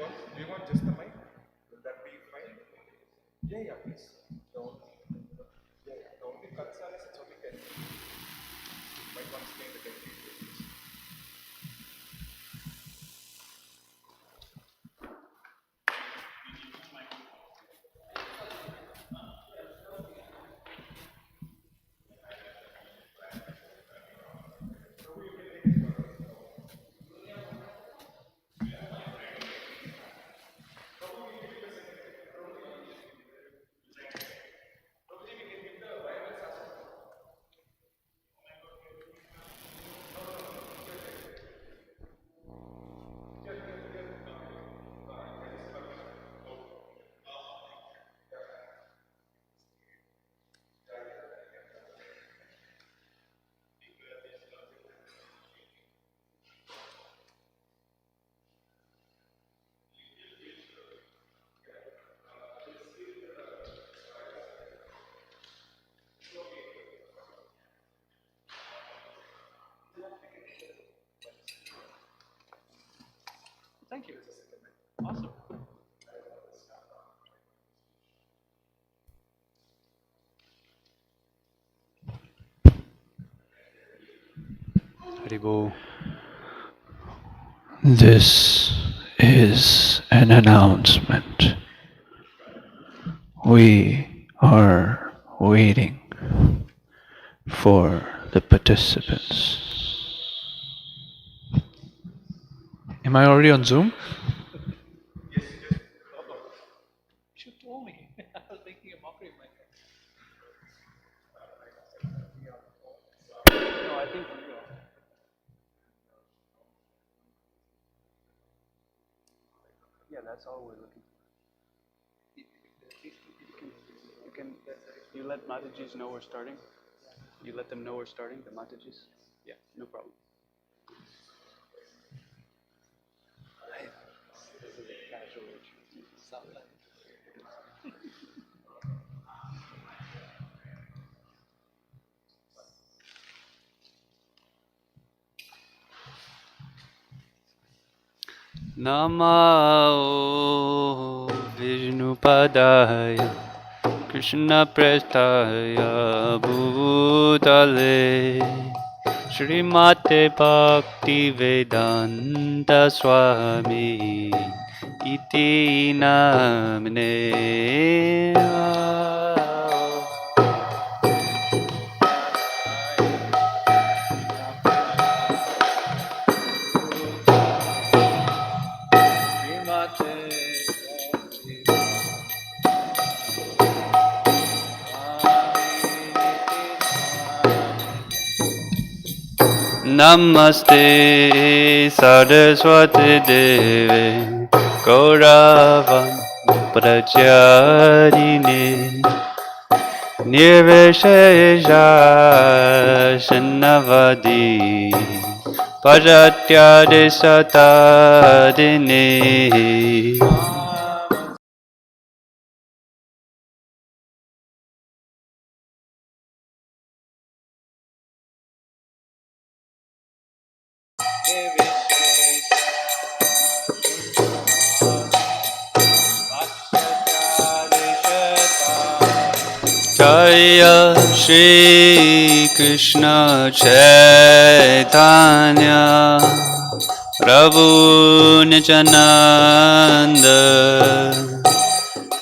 Do you want just the mic? Will that be fine? Yeah, please. The only concern is it's only 10 feet. You might want to stay in the 10 feet distance. Thank you. Awesome. Haribol. This is an announcement. We are waiting for the participants. Am I already on Zoom? You should have told me. I was making a mockery of myself. No, I think you are. Yeah, that's all we're looking for. You let Matajis know we're starting? You let them know we're starting, the Matajis? Yeah, no problem. This is a casual retreat. Namo Vishnupadaya Krishna Prestaya Bhutale Srimate Bhakti Vedanta Swami Iti Namine Namaste Saraswati Deve Gauravan Pracharine Nirvishesha Shanavadi Pajatyade Satadine Jaya Shri Krishna Chaitanya Prabhu Nityananda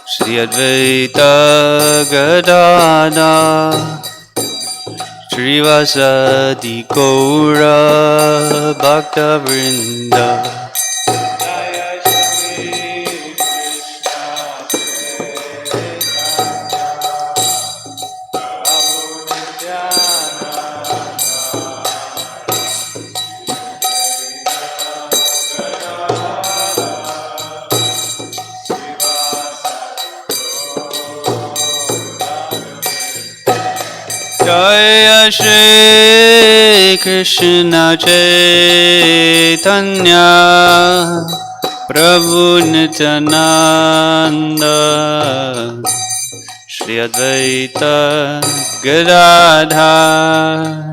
Shri Advaita Gadada Srivasadi Gaura Bhakta Vrinda Jaya Shri Krishna Chaitanya Prabhu Nityananda Shri Advaita Gadadhar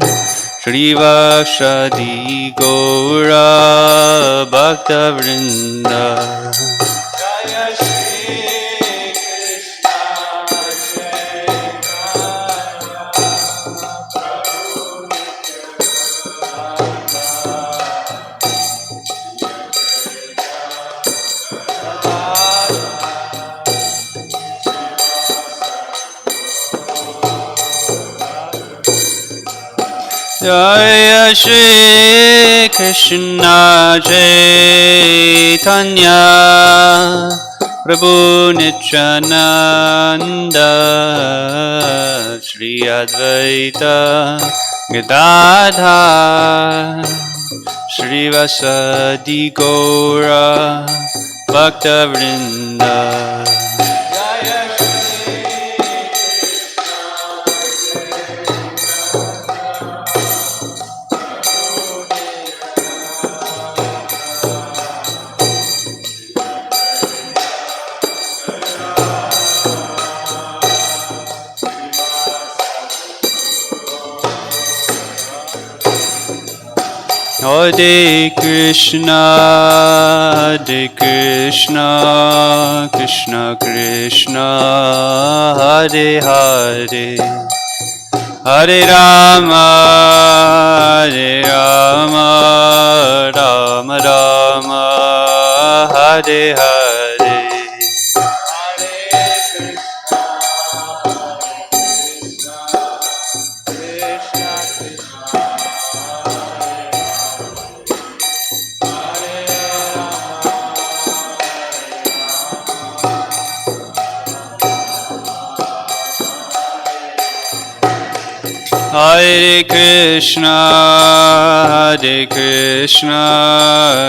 Srivasadi Gaura Bhakta Vrinda Jaya Shri Krishna Chaitanya Prabhu Nityananda Shri Advaita Gadadhar Shri Vasadi Gaura Bhakta Vrinda Hare Krishna, Krishna Krishna, Hare Hare, Hare Rama, Rama Rama, Hare Hare. Hare Krishna,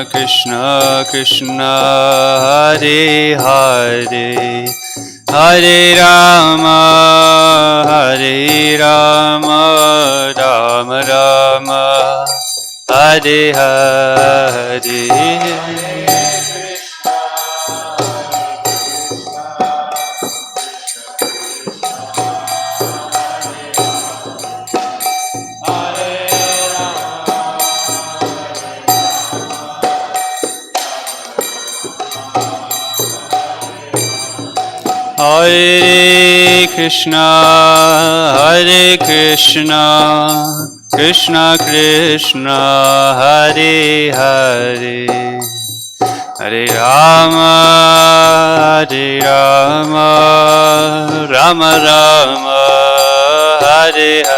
Krishna Krishna, Hare Hare, Hare Rama, Rama Rama, Hare Hare. Hare Krishna, Krishna Krishna, Hare Hare, Hare Rama, Rama Rama, Hare Hare.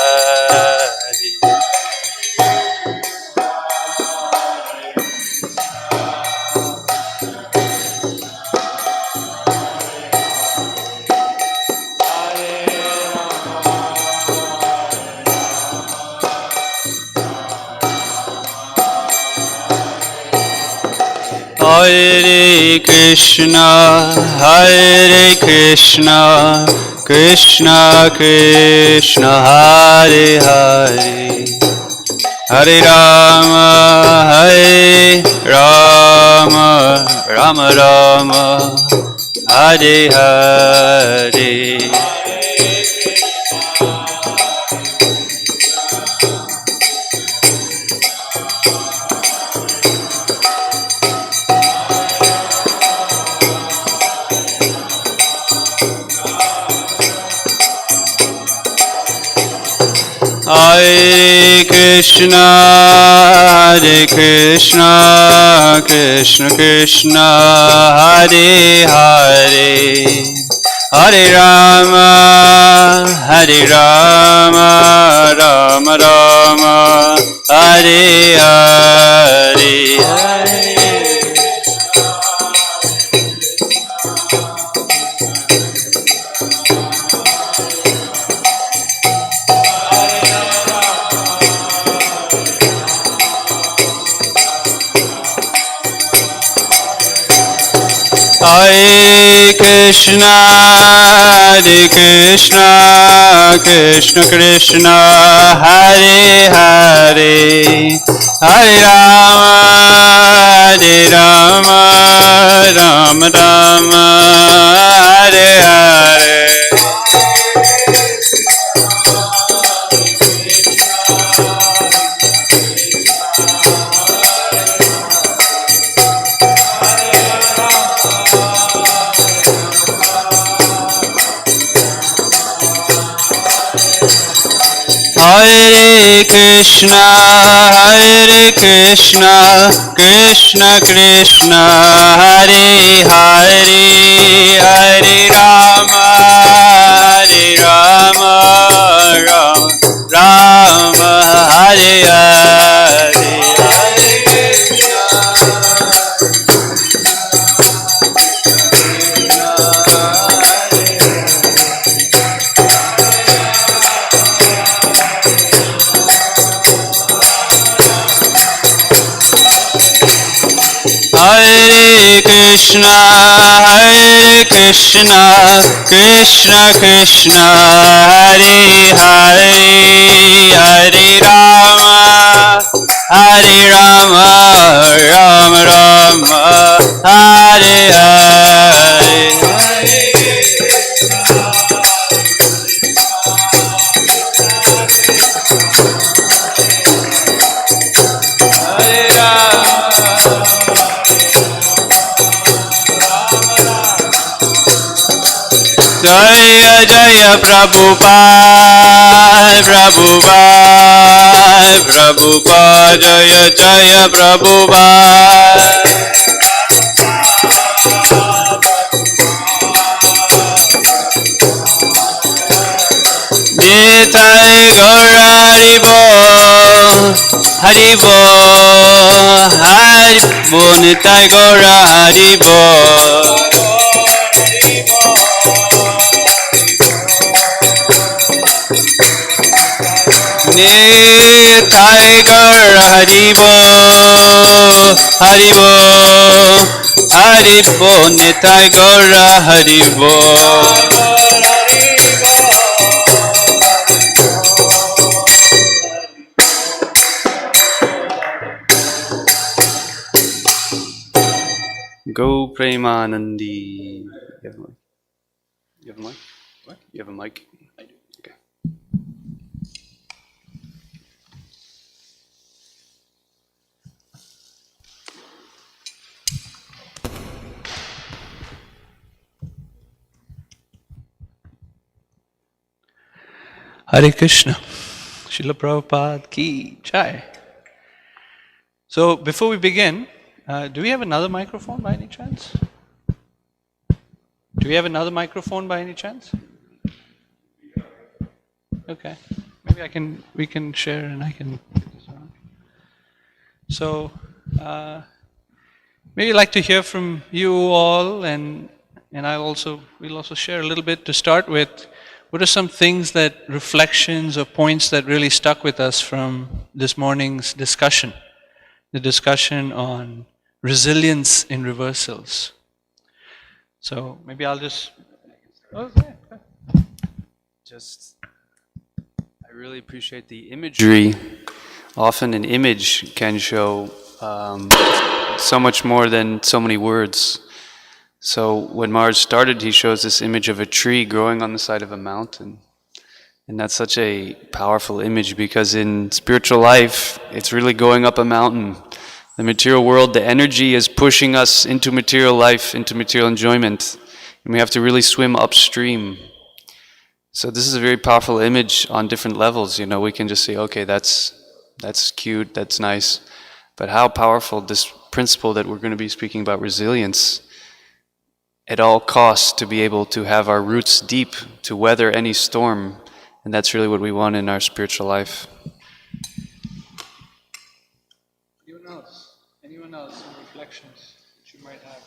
Hare Krishna, Krishna Krishna, Hare Hare, Hare Rama, Rama Rama, Hare Hare. Hare Krishna, Krishna Krishna, Hare Hare, Hare Rama, Rama Rama, Hare Hare. Hare Krishna, Krishna Krishna, Hare Hare, Hare Rama, Rama Rama, Hare Hare. Hare Krishna, Krishna Krishna, Hare Hare, Hare Rama, Rama Rama, Hare Hare Krishna, Krishna Krishna, Hare Hare, Hare Rama, Hare Rama, Rama Rama, Hare Hare. Hare Jaya Jaya Prabhupada, Prabhupada, Prabhupada, Jaya Jaya Prabhupada. Nitai Gaura Haribo, Haribo, Haribo, Nitai Gaura Haribo. Nitai Gaura Haribo, Haribo, Haribo, Nitai Gaura Haribo. Go Premanandi. You have a mic? You have a mic? What? You have a mic? I do. Okay. Hare Krishna. Srila Prabhupada ki jai. So before we begin, do we have another microphone by any chance? Do we have another microphone by any chance? Okay. Maybe we can share and I can. So, maybe I'd like to hear from you all, and we'll also share a little bit to start with. What are some things reflections or points that really stuck with us from this morning's discussion? The discussion on resilience in reversals. So maybe I'll just. Okay. I really appreciate the imagery. Often an image can show so much more than so many words. So when Maharaj started, he shows this image of a tree growing on the side of a mountain. And that's such a powerful image because in spiritual life, it's really going up a mountain. The material world, the energy is pushing us into material life, into material enjoyment. And we have to really swim upstream. So this is a very powerful image on different levels. You know, we can just say, okay, that's cute, that's nice. But how powerful this principle that we're going to be speaking about, resilience, at all costs to be able to have our roots deep, to weather any storm. And that's really what we want in our spiritual life. Anyone else? Some reflections that you might have?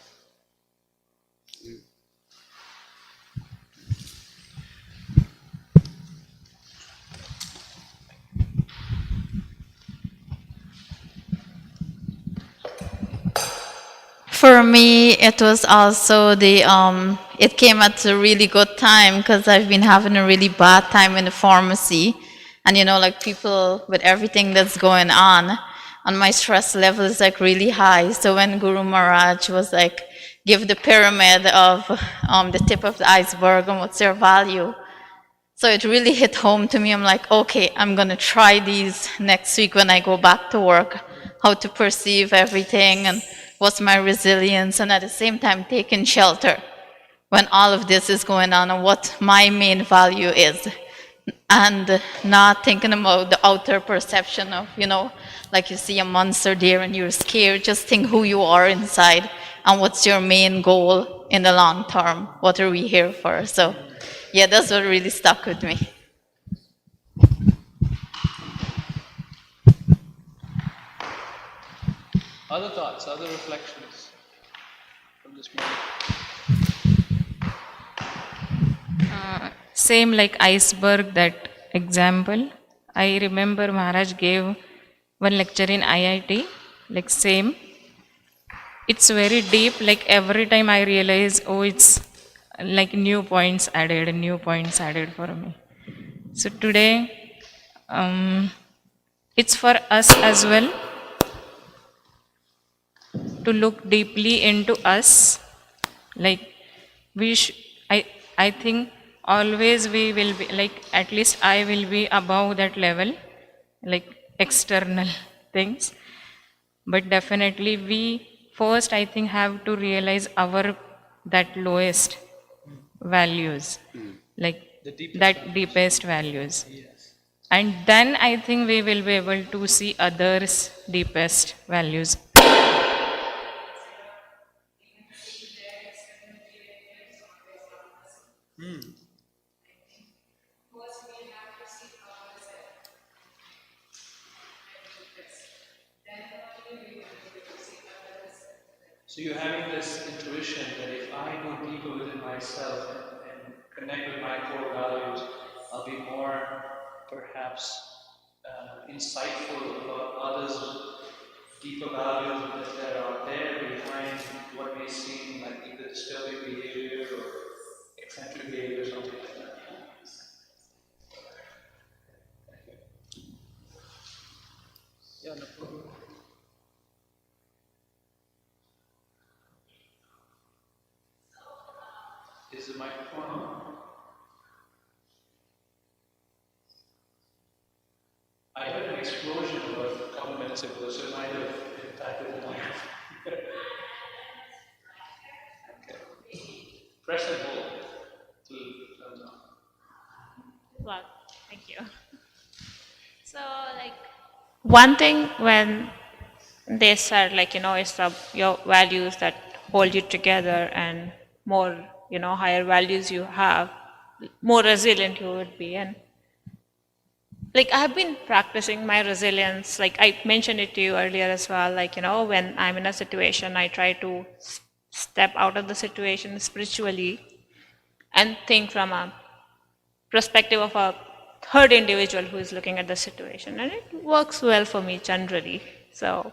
For me, it was also it came at a really good time because I've been having a really bad time in the pharmacy. And like people with everything that's going on, and my stress level is like really high. So when Guru Maharaj was like, give the pyramid of the tip of the iceberg and what's their value. So it really hit home to me. I'm like, okay, I'm gonna try these next week when I go back to work, how to perceive everything and what's my resilience, and at the same time taking shelter when all of this is going on and what my main value is. And not thinking about the outer perception of, like you see a monster there and you're scared. Just think who you are inside and what's your main goal in the long term. What are we here for? So, yeah, that's what really stuck with me. Other thoughts, other reflections from this morning? Same like iceberg, that example. I remember Maharaj gave one lecture in IIT, like same. it's very deep. Like every time I realize, oh, it's like new points added for me. So today, it's for us as well to look deeply into us. Like we, I think always we will be like, at least I will be above that level, like external things. But definitely we first, I think, have to realize our that lowest values, like that deepest values. And then I think we will be able to see others' deepest values. So you're having this intuition that if I go deeper within myself and connect with my core values, I'll be more perhaps insightful about others' deeper values that are out there behind what may seem like either disturbing behavior or eccentric behavior or something like that. Yeah, no problem. Is the microphone on? I heard an explosion about a couple minutes ago, so it might have impacted the microphone. Okay. Press and hold till it turns on. Well, thank you. So, like, one thing when they said, like, it's your values that hold you together, and more, higher values you have, more resilient you would be. And like, I've been practicing my resilience. Like, I mentioned it to you earlier as well. Like, when I'm in a situation, I try to step out of the situation spiritually and think from a perspective of a third individual who is looking at the situation, and it works well for me generally. So,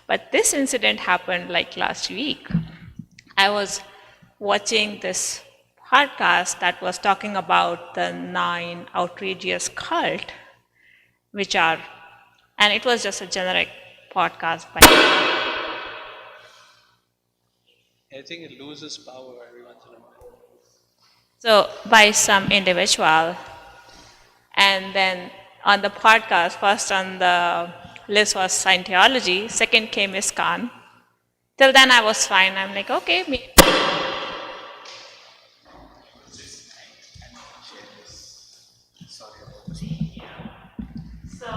but this incident happened like last week. I was watching this podcast that was talking about the 9 outrageous cult, which are, and it was just a generic podcast by, I think it loses power every once in a while. so by some individual. And then on the podcast, first on the list was Scientology, second came ISKCON. Till then I was fine. I'm like, okay, me. So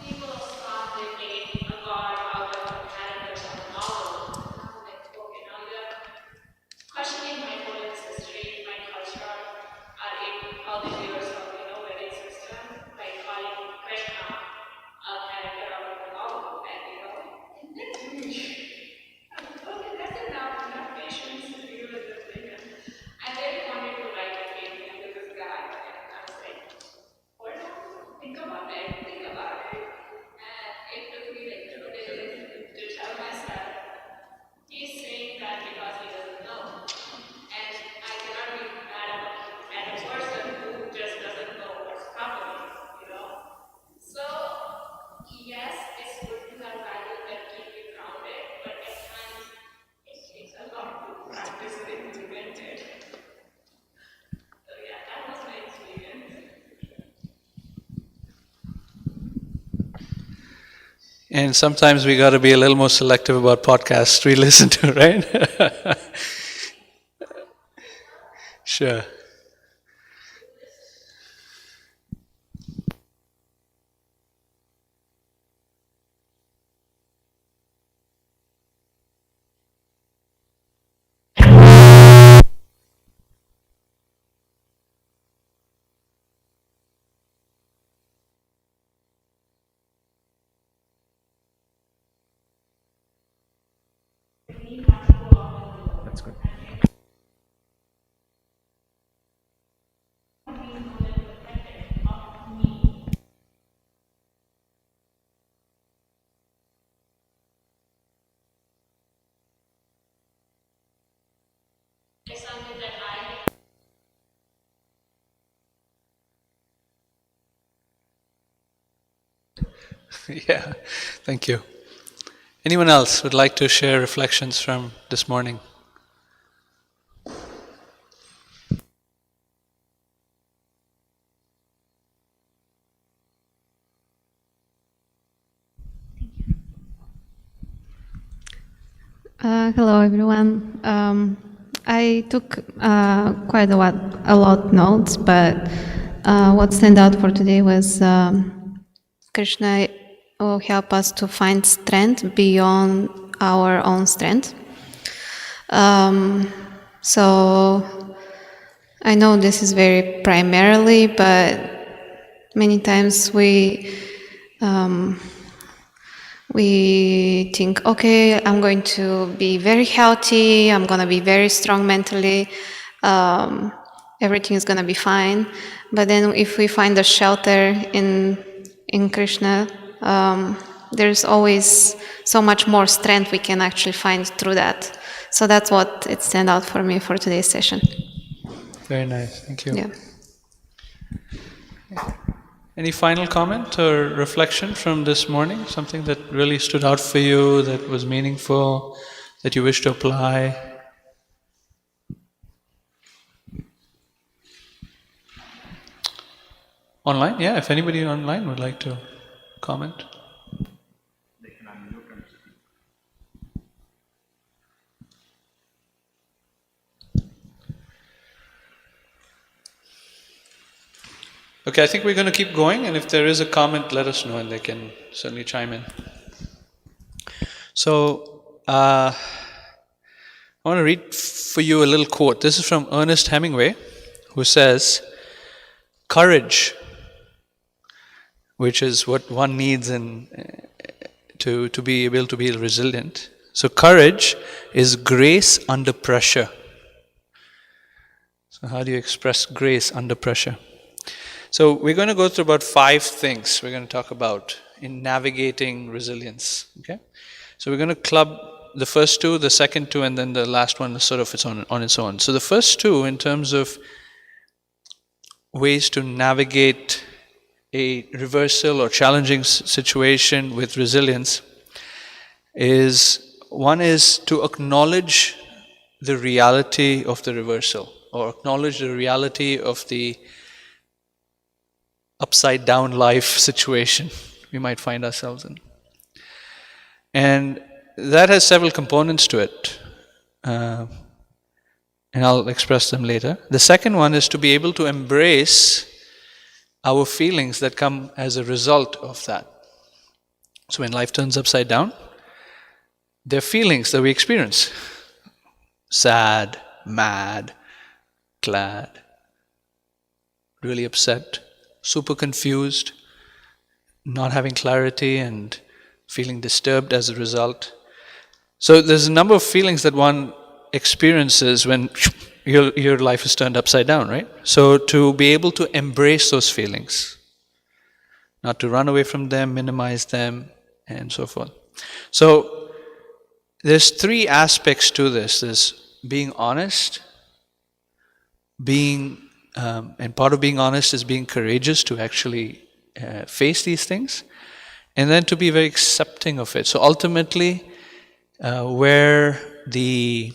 people started making a god out of the characters of the novel. And I was like, okay, now you're questioning my whole ancestry, my culture, are in all the years of Vedic system by calling Krishna a character out of the novel, and okay, that's enough patience to deal with this thing. And I really wanted to write a statement to this guy, and I was like, hold on, think about it. And it took me like 2 days to tell myself, he's saying that because he doesn't know. And I cannot be mad at a person who just doesn't know what's happening. So, yes, it's good to have values that keep you grounded, but at times it takes a lot to practice it and implement it. So, yeah, that was my experience. And sometimes we got to be a little more selective about podcasts we listen to, right? Sure. That's good. Yeah, thank you. Anyone else would like to share reflections from this morning? Hello, everyone. I took quite a lot notes, but what stand out for today was Krishna will help us to find strength beyond our own strength. So I know this is very primarily, but many times we think, okay, I'm going to be very healthy, I'm going to be very strong mentally, everything is going to be fine. But then if we find a shelter in Krishna, there's always so much more strength we can actually find through that. So that's what it stand out for me for today's session. Very nice, thank you. Yeah. Any final comment or reflection from this morning? Something that really stood out for you, that was meaningful, that you wish to apply? Online? Yeah, if anybody online would like to comment. Okay, I think we're going to keep going, and if there is a comment, let us know, and they can certainly chime in. So, I want to read for you a little quote. This is from Ernest Hemingway, who says, "Courage, which is what one needs to be able to be resilient. So, courage is grace under pressure." So, how do you express grace under pressure? So we're going to go through about 5 things we're going to talk about in navigating resilience. Okay, so we're going to club the first 2, the second 2, and then the last one is sort of on its own. So the first 2, in terms of ways to navigate a reversal or challenging situation with resilience, one is to acknowledge the reality of the reversal, or acknowledge the reality of the upside down life situation we might find ourselves in. And that has several components to it, and I'll express them later. The second one is to be able to embrace our feelings that come as a result of that. So when life turns upside down, there are feelings that we experience: sad, mad, glad, really upset, super confused, not having clarity, and feeling disturbed as a result. So there's a number of feelings that one experiences when your life is turned upside down, right? So to be able to embrace those feelings, not to run away from them, minimize them, and so forth. So there's 3 aspects to this. There's being honest, and part of being honest is being courageous to actually face these things, and then to be very accepting of it. So ultimately, where the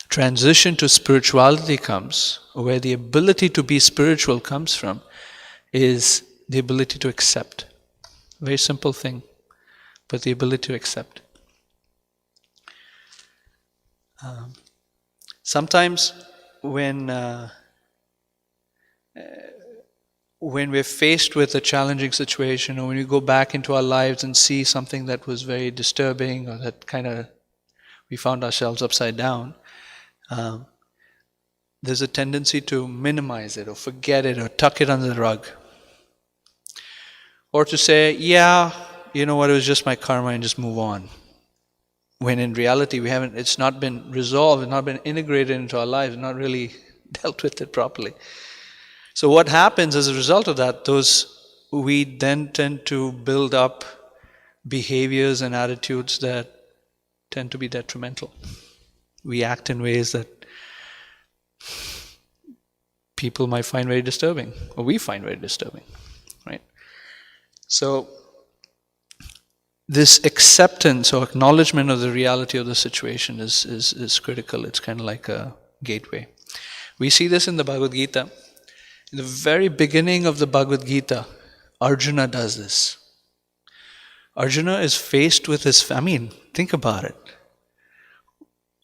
transition to spirituality comes, where the ability to be spiritual comes from, is the ability to accept. Very simple thing, but the ability to accept. Sometimes when we're faced with a challenging situation, or when we go back into our lives and see something that was very disturbing, or that kind of we found ourselves upside down, there's a tendency to minimize it, or forget it, or tuck it under the rug. Or to say, yeah, you know what, it was just my karma, and just move on. When in reality, it's not been resolved, it's not been integrated into our lives, not really dealt with it properly. So what happens as a result of that, we then tend to build up behaviors and attitudes that tend to be detrimental. We act in ways that people might find very disturbing, or we find very disturbing, right? So this acceptance or acknowledgement of the reality of the situation is critical. It's kind of like a gateway. We see this in the Bhagavad Gita. In the very beginning of the Bhagavad Gita, Arjuna does this. Arjuna is faced with think about it.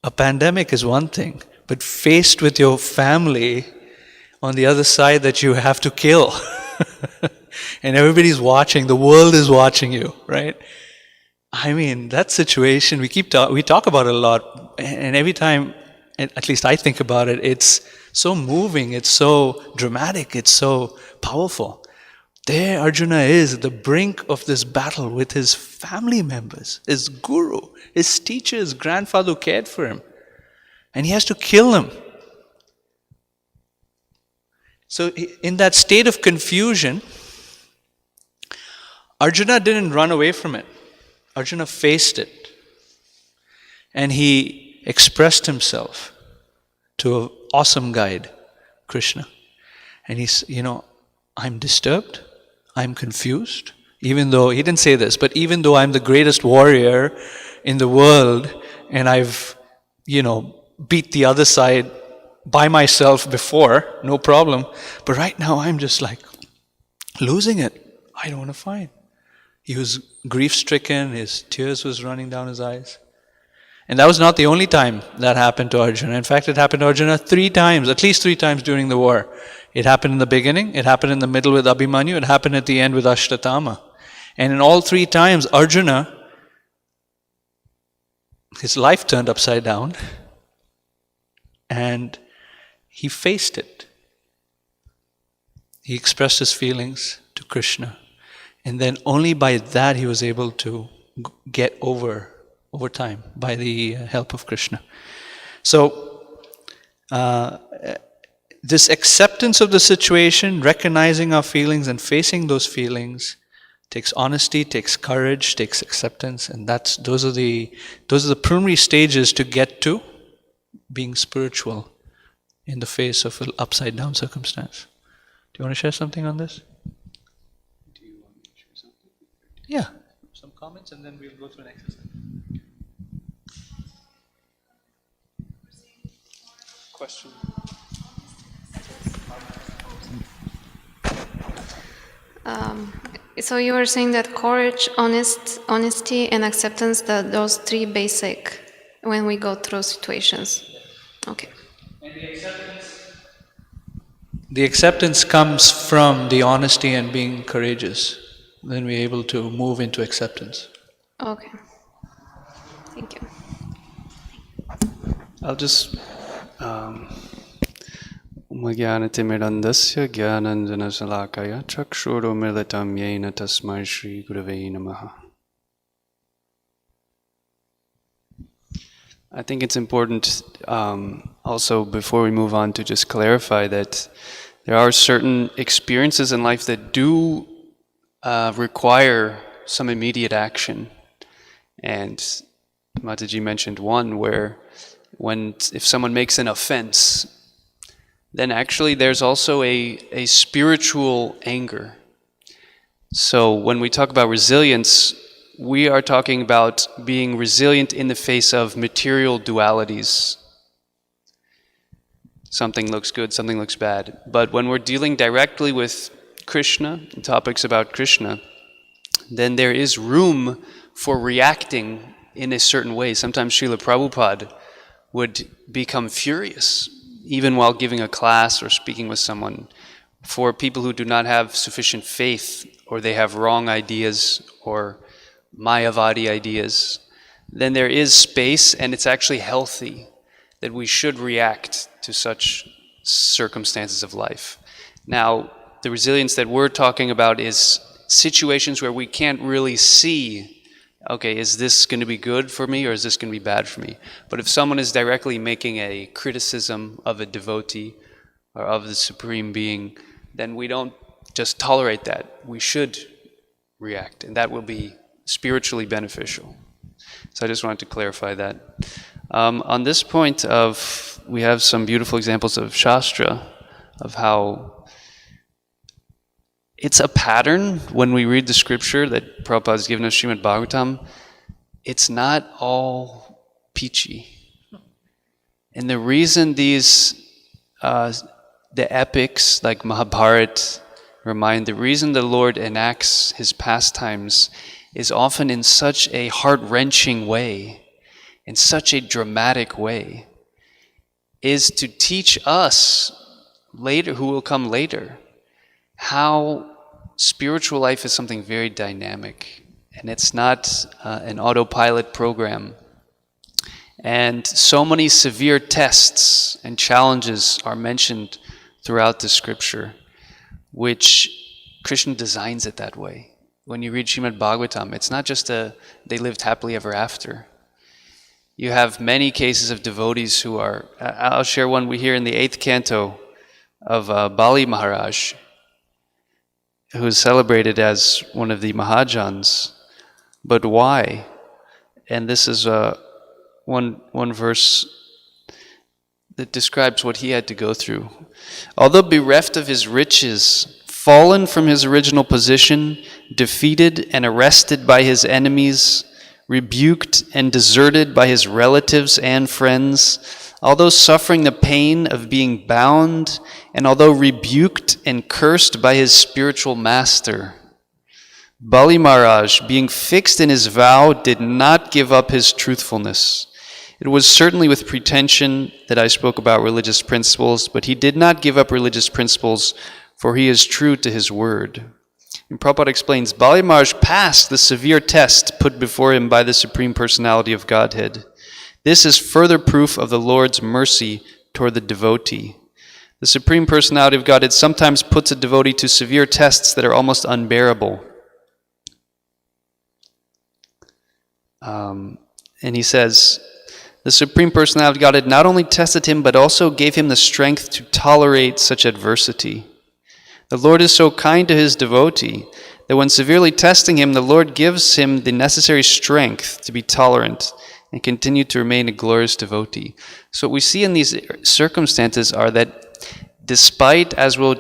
A pandemic is one thing, but faced with your family on the other side that you have to kill. And everybody's watching, the world is watching you, right? I mean, that situation, we talk about it a lot, and every time, at least I think about it, it's so moving, it's so dramatic, it's so powerful. There Arjuna is at the brink of this battle with his family members, his guru, his teacher, his grandfather who cared for him. And he has to kill him. So in that state of confusion, Arjuna didn't run away from it. Arjuna faced it. And he expressed himself to an awesome guide, Krishna. And he's, I'm disturbed, I'm confused, even though, he didn't say this, but even though I'm the greatest warrior in the world, and I've, beat the other side by myself before, no problem, but right now I'm just like losing it. I don't want to fight. He was grief-stricken, his tears was running down his eyes. And that was not the only time that happened to Arjuna. In fact, it happened to Arjuna 3 times, at least 3 times during the war. It happened in the beginning, it happened in the middle with Abhimanyu, it happened at the end with Ashtatama. And in all 3 times, Arjuna, his life turned upside down, and he faced it. He expressed his feelings to Krishna. And then only by that he was able to get over time by the help of Krishna. So, this acceptance of the situation, recognizing our feelings and facing those feelings, takes honesty, takes courage, takes acceptance, and those are the preliminary stages to get to being spiritual in the face of an upside down circumstance. Do you want to share something on this? Yeah, some comments and then we'll go through an exercise. Question. So you were saying that courage, honesty, and acceptance, that those 3 basic when we go through situations. Okay. And the acceptance comes from the honesty and being courageous. Then we're able to move into acceptance. Okay. Thank you. I'll just Umagyanatimirandasya Gyananjana Salakaya Chakshuro Militam Yena Tasmai Shri Gurave Namaha. I think it's important also, before we move on, to just clarify that there are certain experiences in life that do require some immediate action. And Mataji mentioned one where if someone makes an offense, then actually there's also a spiritual anger. So when we talk about resilience, we are talking about being resilient in the face of material dualities. Something looks good, something looks bad. But when we're dealing directly with Krishna, and topics about Krishna, then there is room for reacting in a certain way. Sometimes Srila Prabhupada would become furious, even while giving a class or speaking with someone, for people who do not have sufficient faith, or they have wrong ideas, or Mayavadi ideas. Then there is space, and it's actually healthy that we should react to such circumstances of life. Now, the resilience that we're talking about is situations where we can't really see, okay, is this going to be good for me or is this going to be bad for me? But if someone is directly making a criticism of a devotee or of the Supreme Being, then we don't just tolerate that. We should react, and that will be spiritually beneficial. So I just wanted to clarify that. On this point we have some beautiful examples of Shastra, of how it's a pattern when we read the scripture that Prabhupada has given us, Srimad Bhagavatam. It's not all peachy. And the reason these, the epics like Mahabharata the reason the Lord enacts his pastimes is often in such a heart-wrenching way, in such a dramatic way, is to teach us later, who will come later, how spiritual life is something very dynamic, and it's not an autopilot program. And so many severe tests and challenges are mentioned throughout the scripture, which Krishna designs it that way. When you read Srimad Bhagavatam, it's not just they lived happily ever after. You have many cases of devotees who are, I'll share one we hear in the 8th canto of Bali Maharaj, who is celebrated as one of the Mahajans. But why? And this is one verse that describes what he had to go through. Although bereft of his riches, fallen from his original position, defeated and arrested by his enemies, rebuked and deserted by his relatives and friends, although suffering the pain of being bound, and although rebuked and cursed by his spiritual master, Bali Maharaj, being fixed in his vow, did not give up his truthfulness. It was certainly with pretension that I spoke about religious principles, but he did not give up religious principles, for he is true to his word. And Prabhupada explains, Bali Maharaj passed the severe test put before him by the Supreme Personality of Godhead. This is further proof of the Lord's mercy toward the devotee. The Supreme Personality of Godhead sometimes puts a devotee to severe tests that are almost unbearable. And he says, the Supreme Personality of Godhead not only tested him, but also gave him the strength to tolerate such adversity. The Lord is so kind to his devotee that when severely testing him, the Lord gives him the necessary strength to be tolerant and continue to remain a glorious devotee. So what we see in these circumstances are that despite, as we'll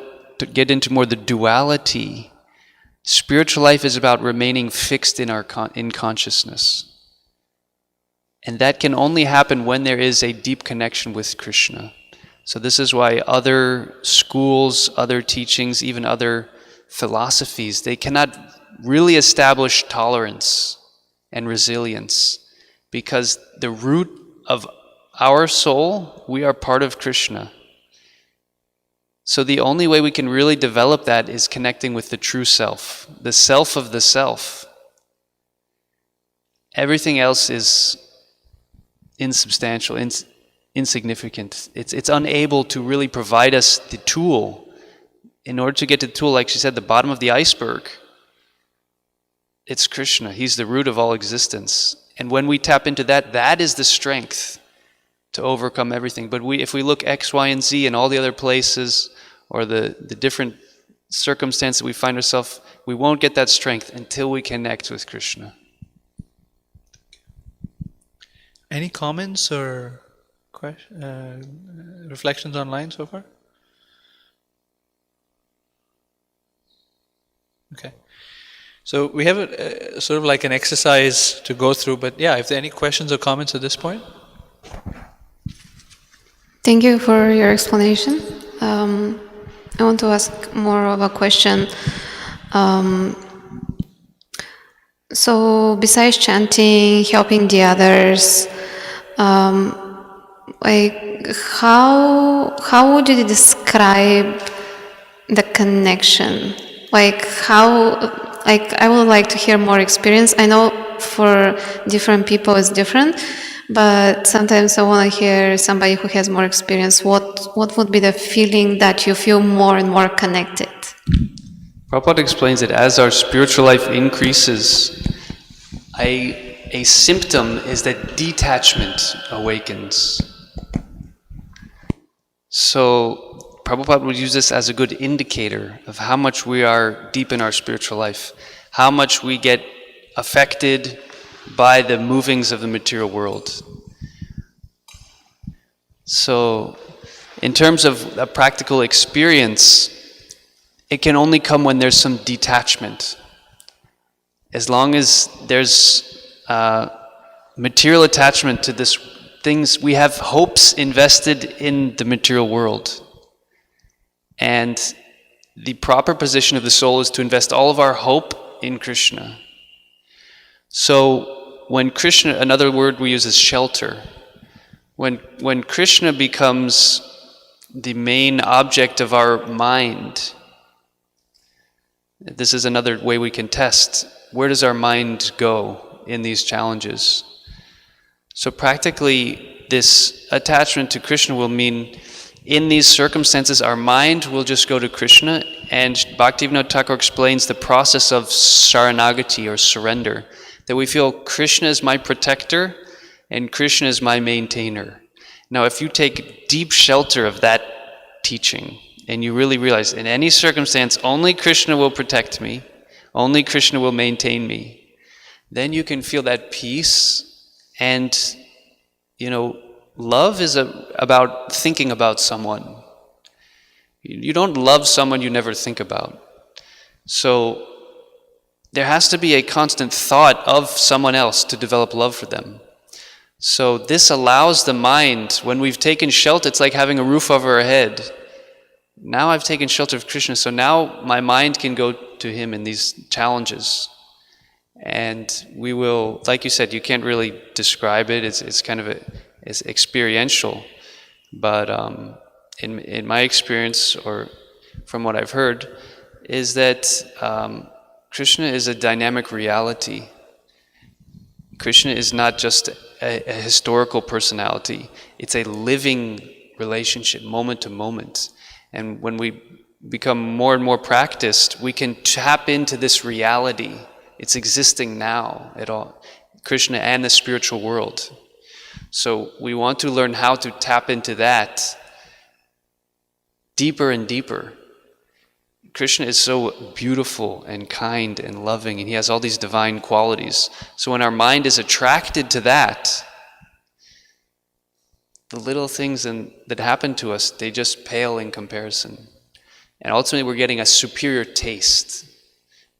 get into more, the duality, spiritual life is about remaining fixed in in consciousness. And that can only happen when there is a deep connection with Krishna. So this is why other schools, other teachings, even other philosophies, they cannot really establish tolerance and resilience, because the root of our soul, we are part of Krishna. So the only way we can really develop that is connecting with the true self, the self of the self. Everything else is insubstantial, insignificant. It's unable to really provide us the tool. In order to get to the tool, like she said, the bottom of the iceberg, it's Krishna. He's the root of all existence. And when we tap into that, that is the strength to overcome everything. But if we look X, Y, and Z and all the other places, or the different circumstances we find ourselves, we won't get that strength until we connect with Krishna. Any comments or reflections online so far? Okay. So we have a sort of like an exercise to go through, but yeah, if there are any questions or comments at this point? Thank you for your explanation. I want to ask more of a question. So besides chanting, helping the others, like how would you describe the connection? Like I would like to hear more experience. I know for different people it's different, but sometimes I want to hear somebody who has more experience. What would be the feeling that you feel more and more connected? Prabhupada explains that as our spiritual life increases, a symptom is that detachment awakens. So Prabhupada would use this as a good indicator of how much we are deep in our spiritual life, how much we get affected by the movings of the material world. So in terms of a practical experience, it can only come when there's some detachment. As long as there's material attachment to this things, we have hopes invested in the material world. And the proper position of the soul is to invest all of our hope in Krishna. So when Krishna, another word we use is shelter. When Krishna becomes the main object of our mind, this is another way we can test. Where does our mind go in these challenges? So practically, this attachment to Krishna will mean, in these circumstances, our mind will just go to Krishna, and Bhaktivinoda Thakur explains the process of saranagati, or surrender, that we feel Krishna is my protector, and Krishna is my maintainer. Now, if you take deep shelter of that teaching, and you really realize, in any circumstance, only Krishna will protect me, only Krishna will maintain me, then you can feel that peace. And, love is about thinking about someone. You don't love someone you never think about. So there has to be a constant thought of someone else to develop love for them. So this allows the mind, when we've taken shelter, it's like having a roof over our head. Now I've taken shelter of Krishna, so now my mind can go to him in these challenges. And we will, like you said, you can't really describe it. It's kind of it's experiential. But in my experience, or from what I've heard, is that Krishna is a dynamic reality. Krishna is not just a historical personality. It's a living relationship, moment to moment. And when we become more and more practiced, we can tap into this reality. It's existing now at all, Krishna and the spiritual world. So we want to learn how to tap into that deeper and deeper. Krishna is so beautiful and kind and loving, and he has all these divine qualities. So when our mind is attracted to that, the little things that happen to us, they just pale in comparison. And ultimately we're getting a superior taste.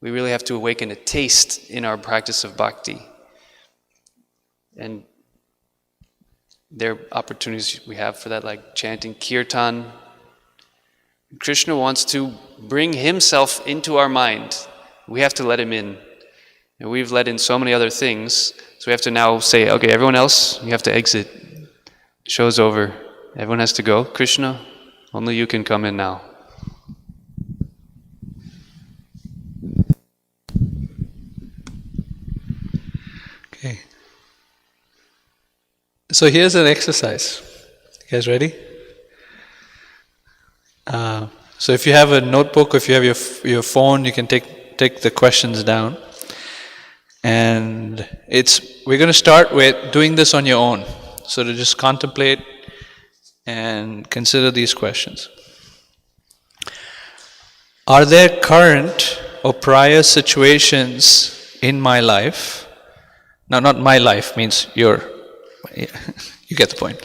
We really have to awaken a taste in our practice of bhakti. And there are opportunities we have for that, like chanting kirtan. Krishna wants to bring himself into our mind. We have to let him in. And we've let in so many other things, so we have to now say, okay, everyone else, you have to exit. Show's over. Everyone has to go. Krishna, only you can come in now. Okay. So here's an exercise. You guys ready? So if you have a notebook, if you have your phone, you can take the questions down. And we're going to start with doing this on your own. So to just contemplate and consider these questions. Are there current or prior situations in my life? Now, not my life means you get the point.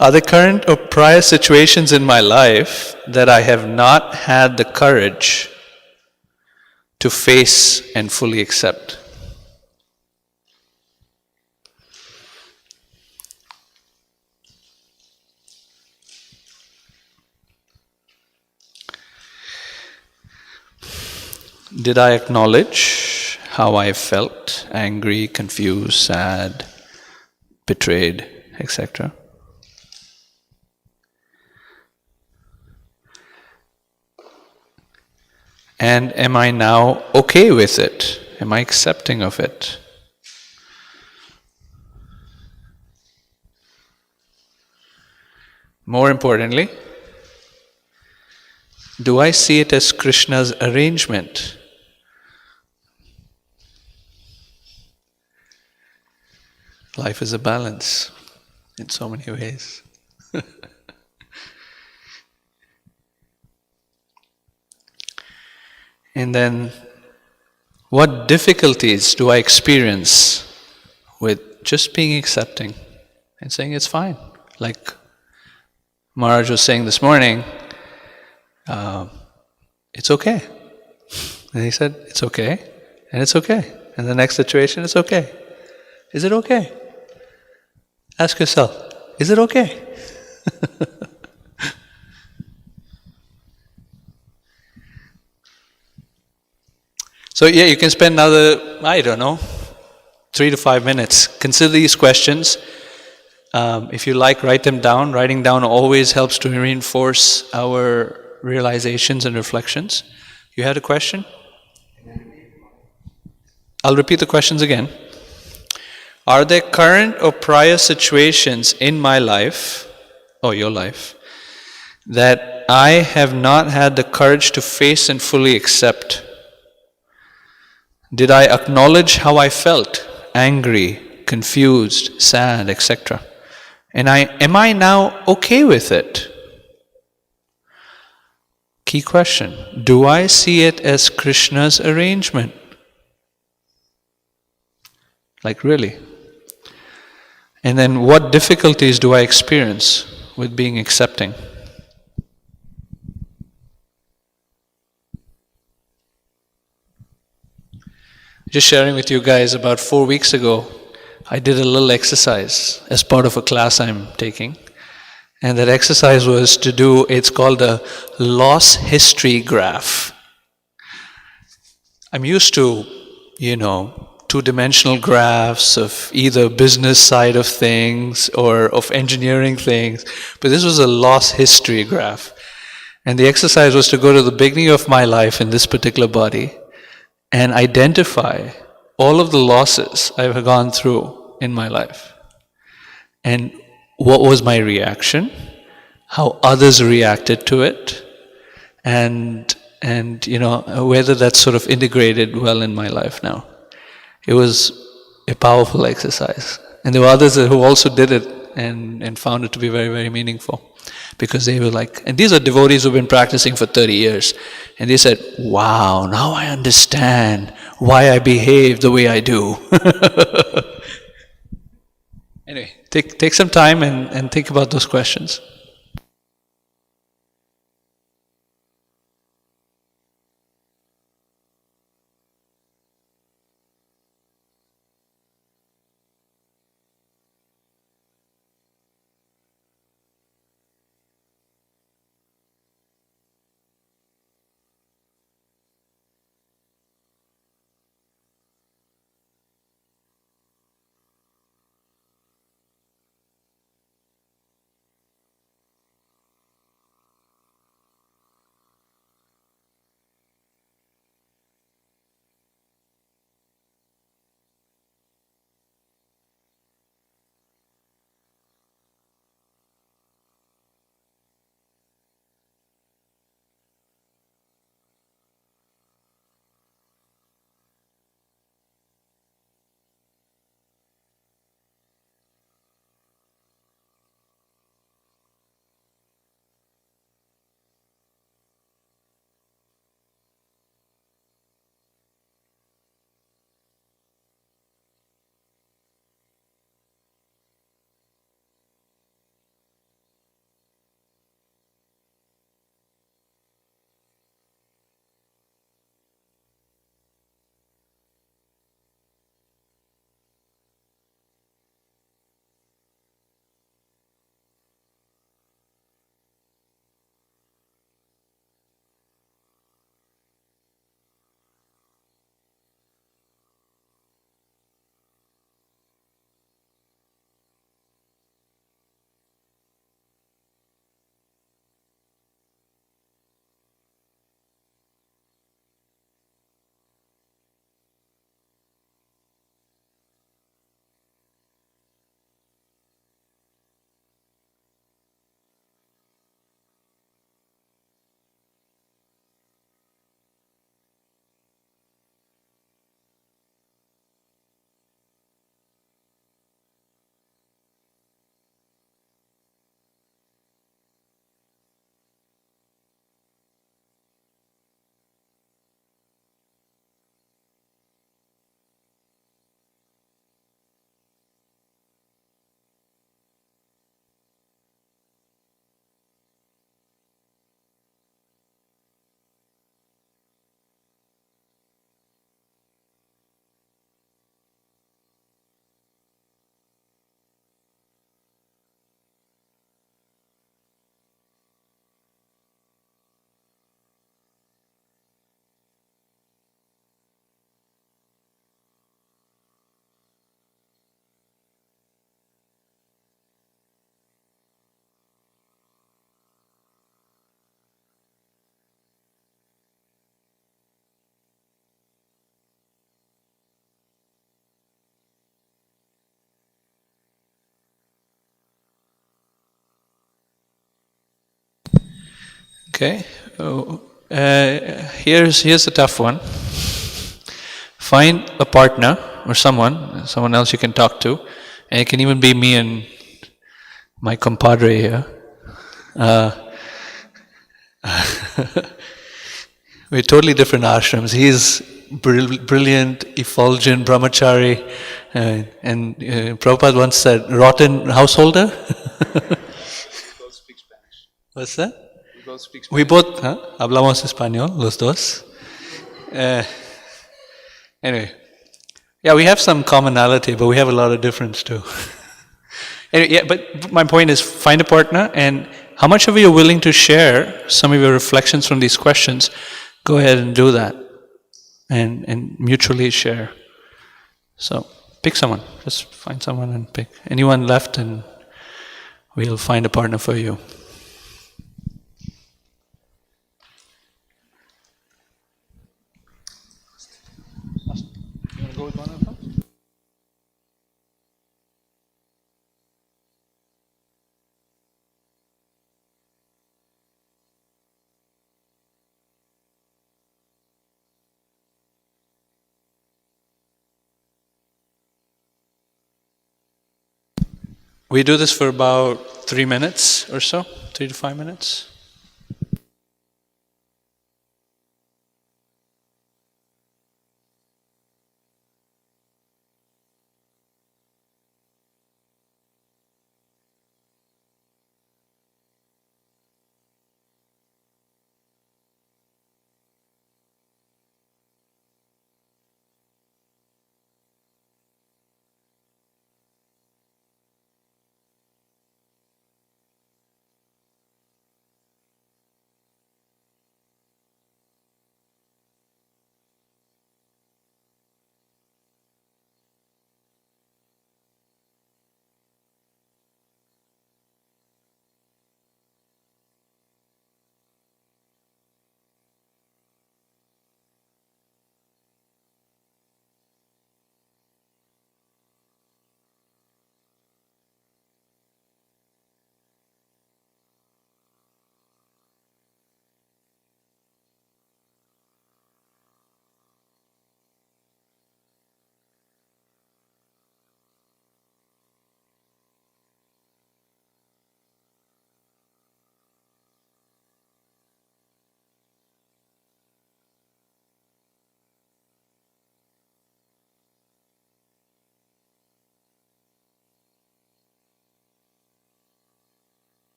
Are there current or prior situations in my life that I have not had the courage to face and fully accept? Did I acknowledge how I felt, angry, confused, sad, betrayed, etc.? And am I now okay with it? Am I accepting of it? More importantly, do I see it as Krishna's arrangement? Life is a balance in so many ways. And then, what difficulties do I experience with just being accepting? and saying it's fine. Like Maharaj was saying this morning, it's okay. And he said, it's okay, and it's okay. And the next situation, it's okay. Is it okay? Ask yourself, is it okay? So yeah, you can spend another, I don't know, 3 to 5 minutes. Consider these questions. If you like, write them down. Writing down always helps to reinforce our realizations and reflections. You had a question? I'll repeat the questions again. Are there current or prior situations in my life, or your life, that I have not had the courage to face and fully accept? Did I acknowledge how I felt? Angry, confused, sad, etc. And am I now okay with it? Key question. Do I see it as Krishna's arrangement? Like really? And then what difficulties do I experience with being accepting? Just sharing with you guys, about 4 weeks ago, I did a little exercise as part of a class I'm taking. And that exercise was to do, it's called a loss history graph. I'm used to, two-dimensional graphs of either business side of things or of engineering things, but this was a loss history graph. And the exercise was to go to the beginning of my life in this particular body and identify all of the losses I've gone through in my life. And what was my reaction, how others reacted to it, and whether that's sort of integrated well in my life now. It was a powerful exercise. And there were others who also did it and found it to be very, very meaningful. Because they were like, and these are devotees who've been practicing for 30 years. And they said, wow, now I understand why I behave the way I do. Anyway, take some time and think about those questions. Okay. Here's a tough one. Find a partner or someone else you can talk to, and it can even be me and my compadre here. We're totally different ashrams. He's brilliant, effulgent, brahmachari, and Prabhupada once said, rotten householder. Both speak Spanish. What's that? We both speak We Spanish. both hablamos español, los dos. Anyway, yeah, we have some commonality, but we have a lot of difference too. Anyway, yeah, but my point is, find a partner, and how much of you are willing to share some of your reflections from these questions? Go ahead and do that, and mutually share. So pick someone. Just find someone and pick. Anyone left, and we'll find a partner for you. You want to go with one of them? We do this for about 3 minutes or so, 3 to 5 minutes.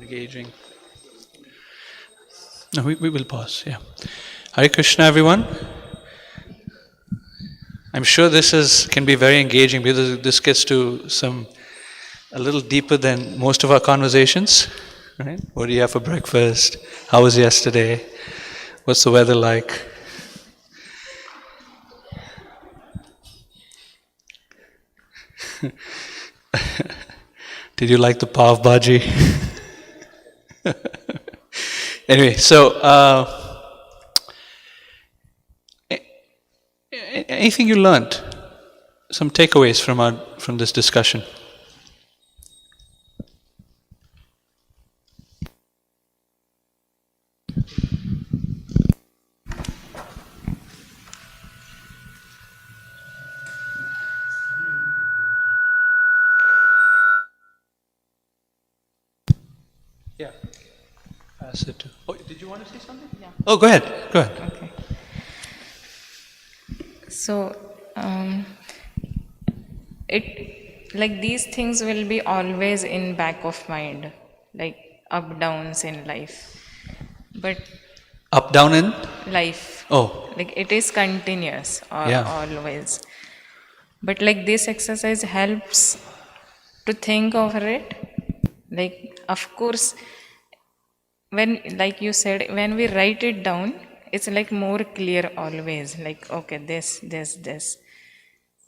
engaging. No, we will pause, yeah. Hare Krishna, everyone. I'm sure can be very engaging because this gets to a little deeper than most of our conversations, right? What do you have for breakfast? How was yesterday? What's the weather like? Did you like the pav bhaji? Anyway, so anything you learned? Some takeaways from this discussion? Yeah. Pass it to. Oh, did you want to say something? Yeah. Oh, go ahead. Go ahead. Okay. So, it like these things will be always in back of mind, like up downs in life. But Up, down, in? life, Oh, like it is continuous Yeah. always. But like this exercise helps to think over it. Like of course, when like you said, when we write it down, it's like more clear always. Like okay, this.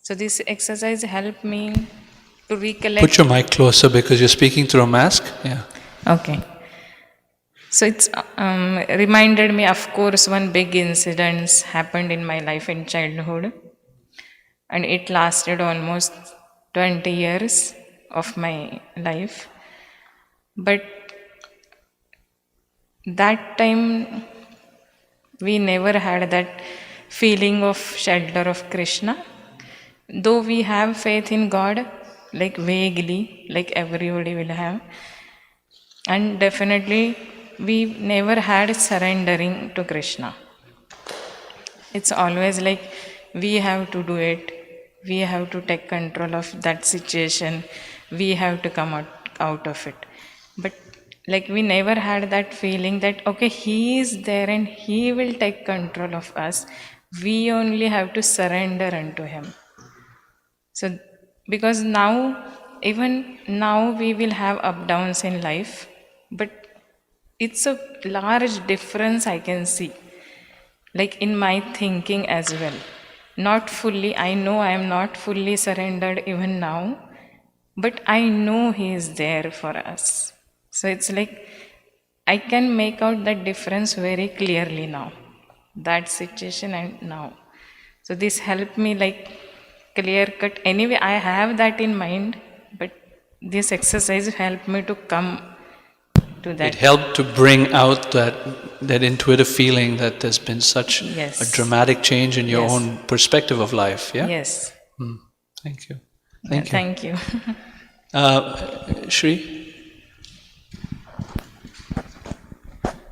So this exercise helped me to recollect. put your mic closer because you're speaking through a mask. Yeah. Okay. So it's reminded me, of course, one big incident happened in my life in childhood, and it lasted almost 20 years of my life. But that time, we never had that feeling of shelter of Krishna. Though we have faith in God, like vaguely, like everybody will have, and definitely we never had surrendering to Krishna. It's always like we have to do it, we have to take control of that situation, we have to come out of it. But like we never had that feeling that okay, he is there and he will take control of us, we only have to surrender unto him. So because now, even now we will have up downs in life, but it's a large difference I can see, like in my thinking as well. Not fully, I know I am not fully surrendered even now, but I know he is there for us. So it's like I can make out that difference very clearly now, that situation and now. So this helped me like clear cut. Anyway, I have that in mind, but this exercise helped me to come to that. It helped to bring out that intuitive feeling that there's been such Yes. a dramatic change in your Yes. own perspective of life. Yeah. Yes. Thank you. Yeah, thank you. Shri.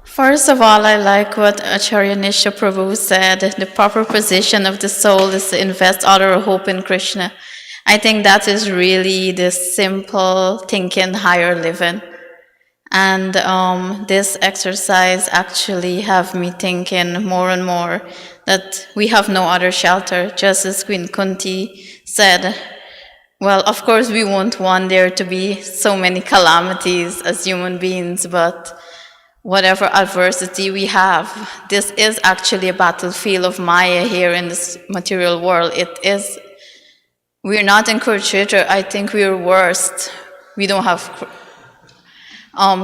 First of all, I like what Acharya Nisha Prabhu said. The proper position of the soul is to invest all our hope in Krishna. I think that is really the simple thinking, higher living. And this exercise actually have me thinking more and more that we have no other shelter. Just as Queen Kunti said, well, of course we won't want there to be so many calamities as human beings, but whatever adversity we have, this is actually a battlefield of Maya here in this material world. We're not in Kurukshetra. I think we're worst. We don't have,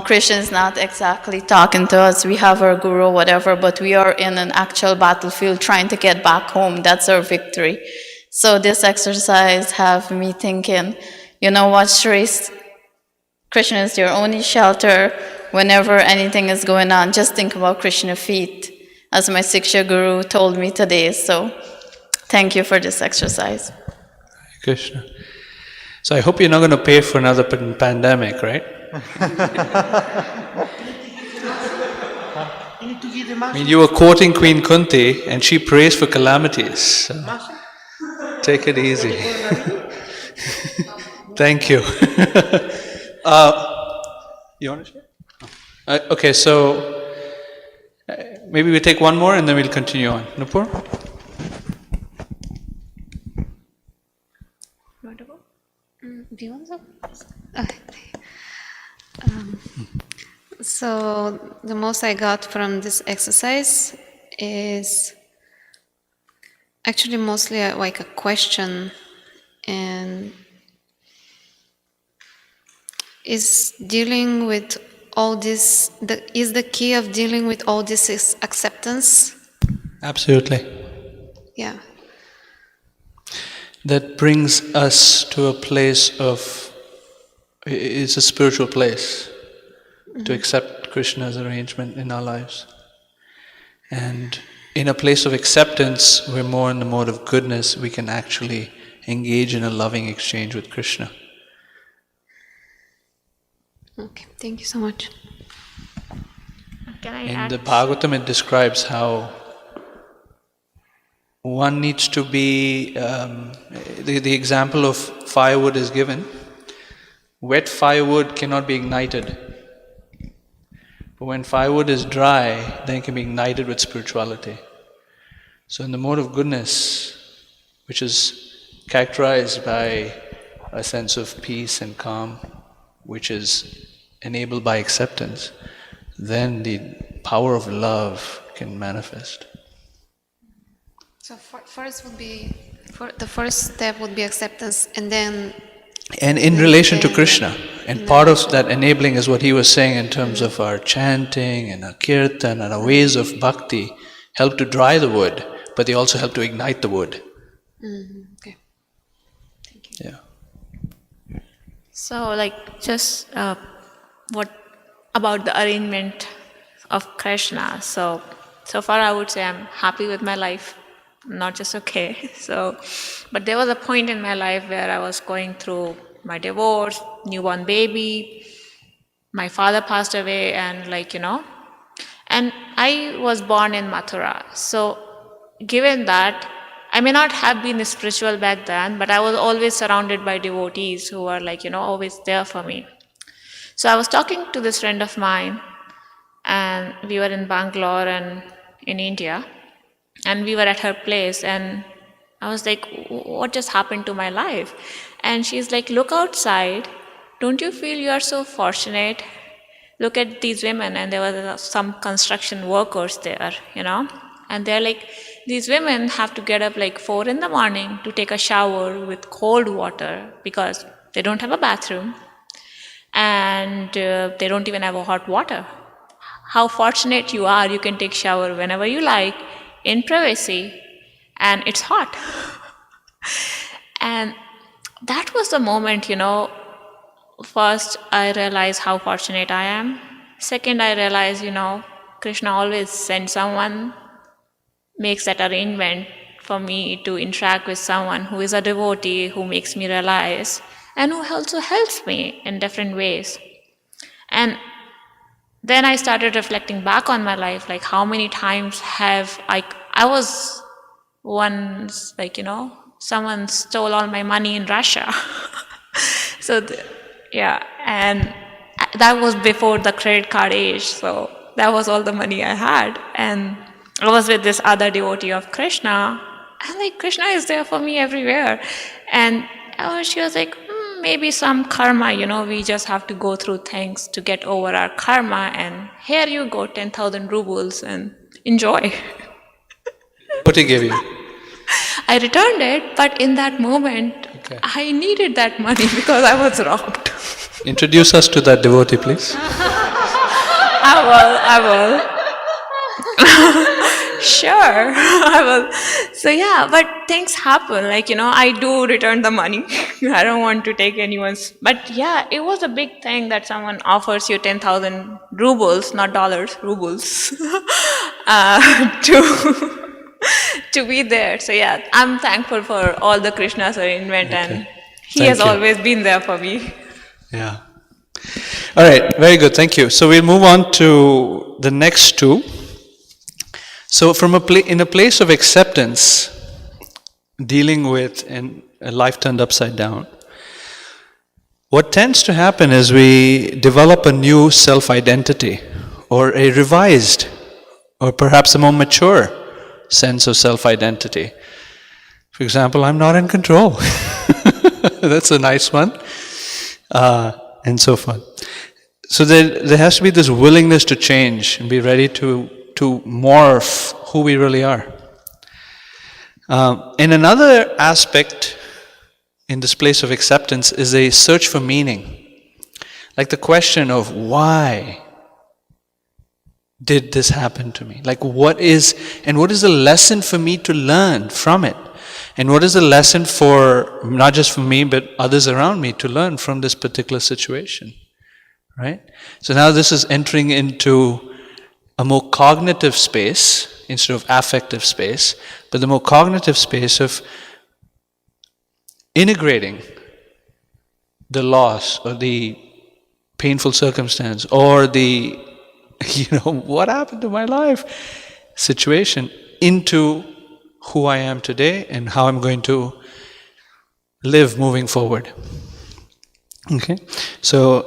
Krishna is not exactly talking to us. We have our guru, whatever, but we are in an actual battlefield trying to get back home. That's our victory. So this exercise have me thinking, you know what, Shri? Krishna is your only shelter. Whenever anything is going on, just think about Krishna feet, as my Siksha Guru told me today. So thank you for this exercise. Krishna. So I hope you're not going to pay for another pandemic, right? I mean, you were quoting Queen Kunti, and she prays for calamities. So take it easy. Thank you. You want to share? Okay, so maybe we take one more and then we'll continue on. Nupur? Do you want to? Okay. So the most I got from this exercise is actually mostly like a question, and is dealing with all this, is the key of dealing with all this is acceptance? Absolutely. Yeah. That brings us to a place of, it's a spiritual place to accept Krishna's arrangement in our lives. And in a place of acceptance, we're more in the mode of goodness, we can actually engage in a loving exchange with Krishna. Okay, thank you so much. Can I In add? the Bhagavatam, it describes how one needs to be, the example of firewood is given. Wet firewood cannot be ignited. But when firewood is dry, then it can be ignited with spirituality. So in the mode of goodness, which is characterized by a sense of peace and calm, which is enabled by acceptance, then the power of love can manifest. So first would be, the first step would be acceptance, and then... And in relation to Krishna, and part of that enabling is what he was saying in terms of our chanting and our kirtan and our ways of bhakti help to dry the wood, but they also help to ignite the wood. Okay. Yeah. So, like, just what about the arrangement of Krishna? So far, I would say I'm happy with my life, not just okay. So, but there was a point in my life where I was going through my divorce, newborn baby, my father passed away, and and I was born in Mathura. So, given that, I may not have been spiritual back then, but I was always surrounded by devotees who were always there for me. So I was talking to this friend of mine, and we were in Bangalore and in India, and we were at her place, and I was like, what just happened to my life? And she's like, look outside. Don't you feel you are so fortunate? Look at these women, and there were some construction workers there, and they're like, these women have to get up like 4 in the morning to take a shower with cold water because they don't have a bathroom, and they don't even have a hot water. How fortunate you are, you can take shower whenever you like in privacy, and it's hot. And that was the moment, first I realized how fortunate I am. Second, I realized, Krishna always sends someone, makes that arrangement for me to interact with someone who is a devotee, who makes me realize, and who also helps me in different ways. And then I started reflecting back on my life, like how many times have I was once, someone stole all my money in Russia. So, and that was before the credit card age, so that was all the money I had. And I was with this other devotee of Krishna, and Krishna is there for me everywhere. And she was like, maybe some karma, we just have to go through things to get over our karma, and here you go, 10,000 rubles, and enjoy. What he gave you? I returned it, but in that moment, I needed that money because I was robbed. Introduce us to that devotee, please. I will. Sure, I will. So but things happen. I do return the money. I don't want to take anyone's. But it was a big thing that someone offers you 10,000 rubles, not dollars, rubles, to be there. So I'm thankful for all the Krishna's arrangement, and he has always been there for me. Yeah. All right, very good, thank you. So we'll move on to the next two. So from in a place of acceptance, dealing with a life turned upside down, what tends to happen is we develop a new self-identity or a revised or perhaps a more mature sense of self-identity. For example, I'm not in control. That's a nice one. And so forth. So there has to be this willingness to change and be ready to morph who we really are. And another aspect in this place of acceptance is a search for meaning. Like the question of why did this happen to me? Like what is the lesson for me to learn from it? And what is the lesson for, not just for me, but others around me to learn from this particular situation? Right? So now this is entering into a more cognitive space instead of affective space, but the more cognitive space of integrating the loss or the painful circumstance or the, what happened to my life situation into who I am today and how I'm going to live moving forward. Okay? So,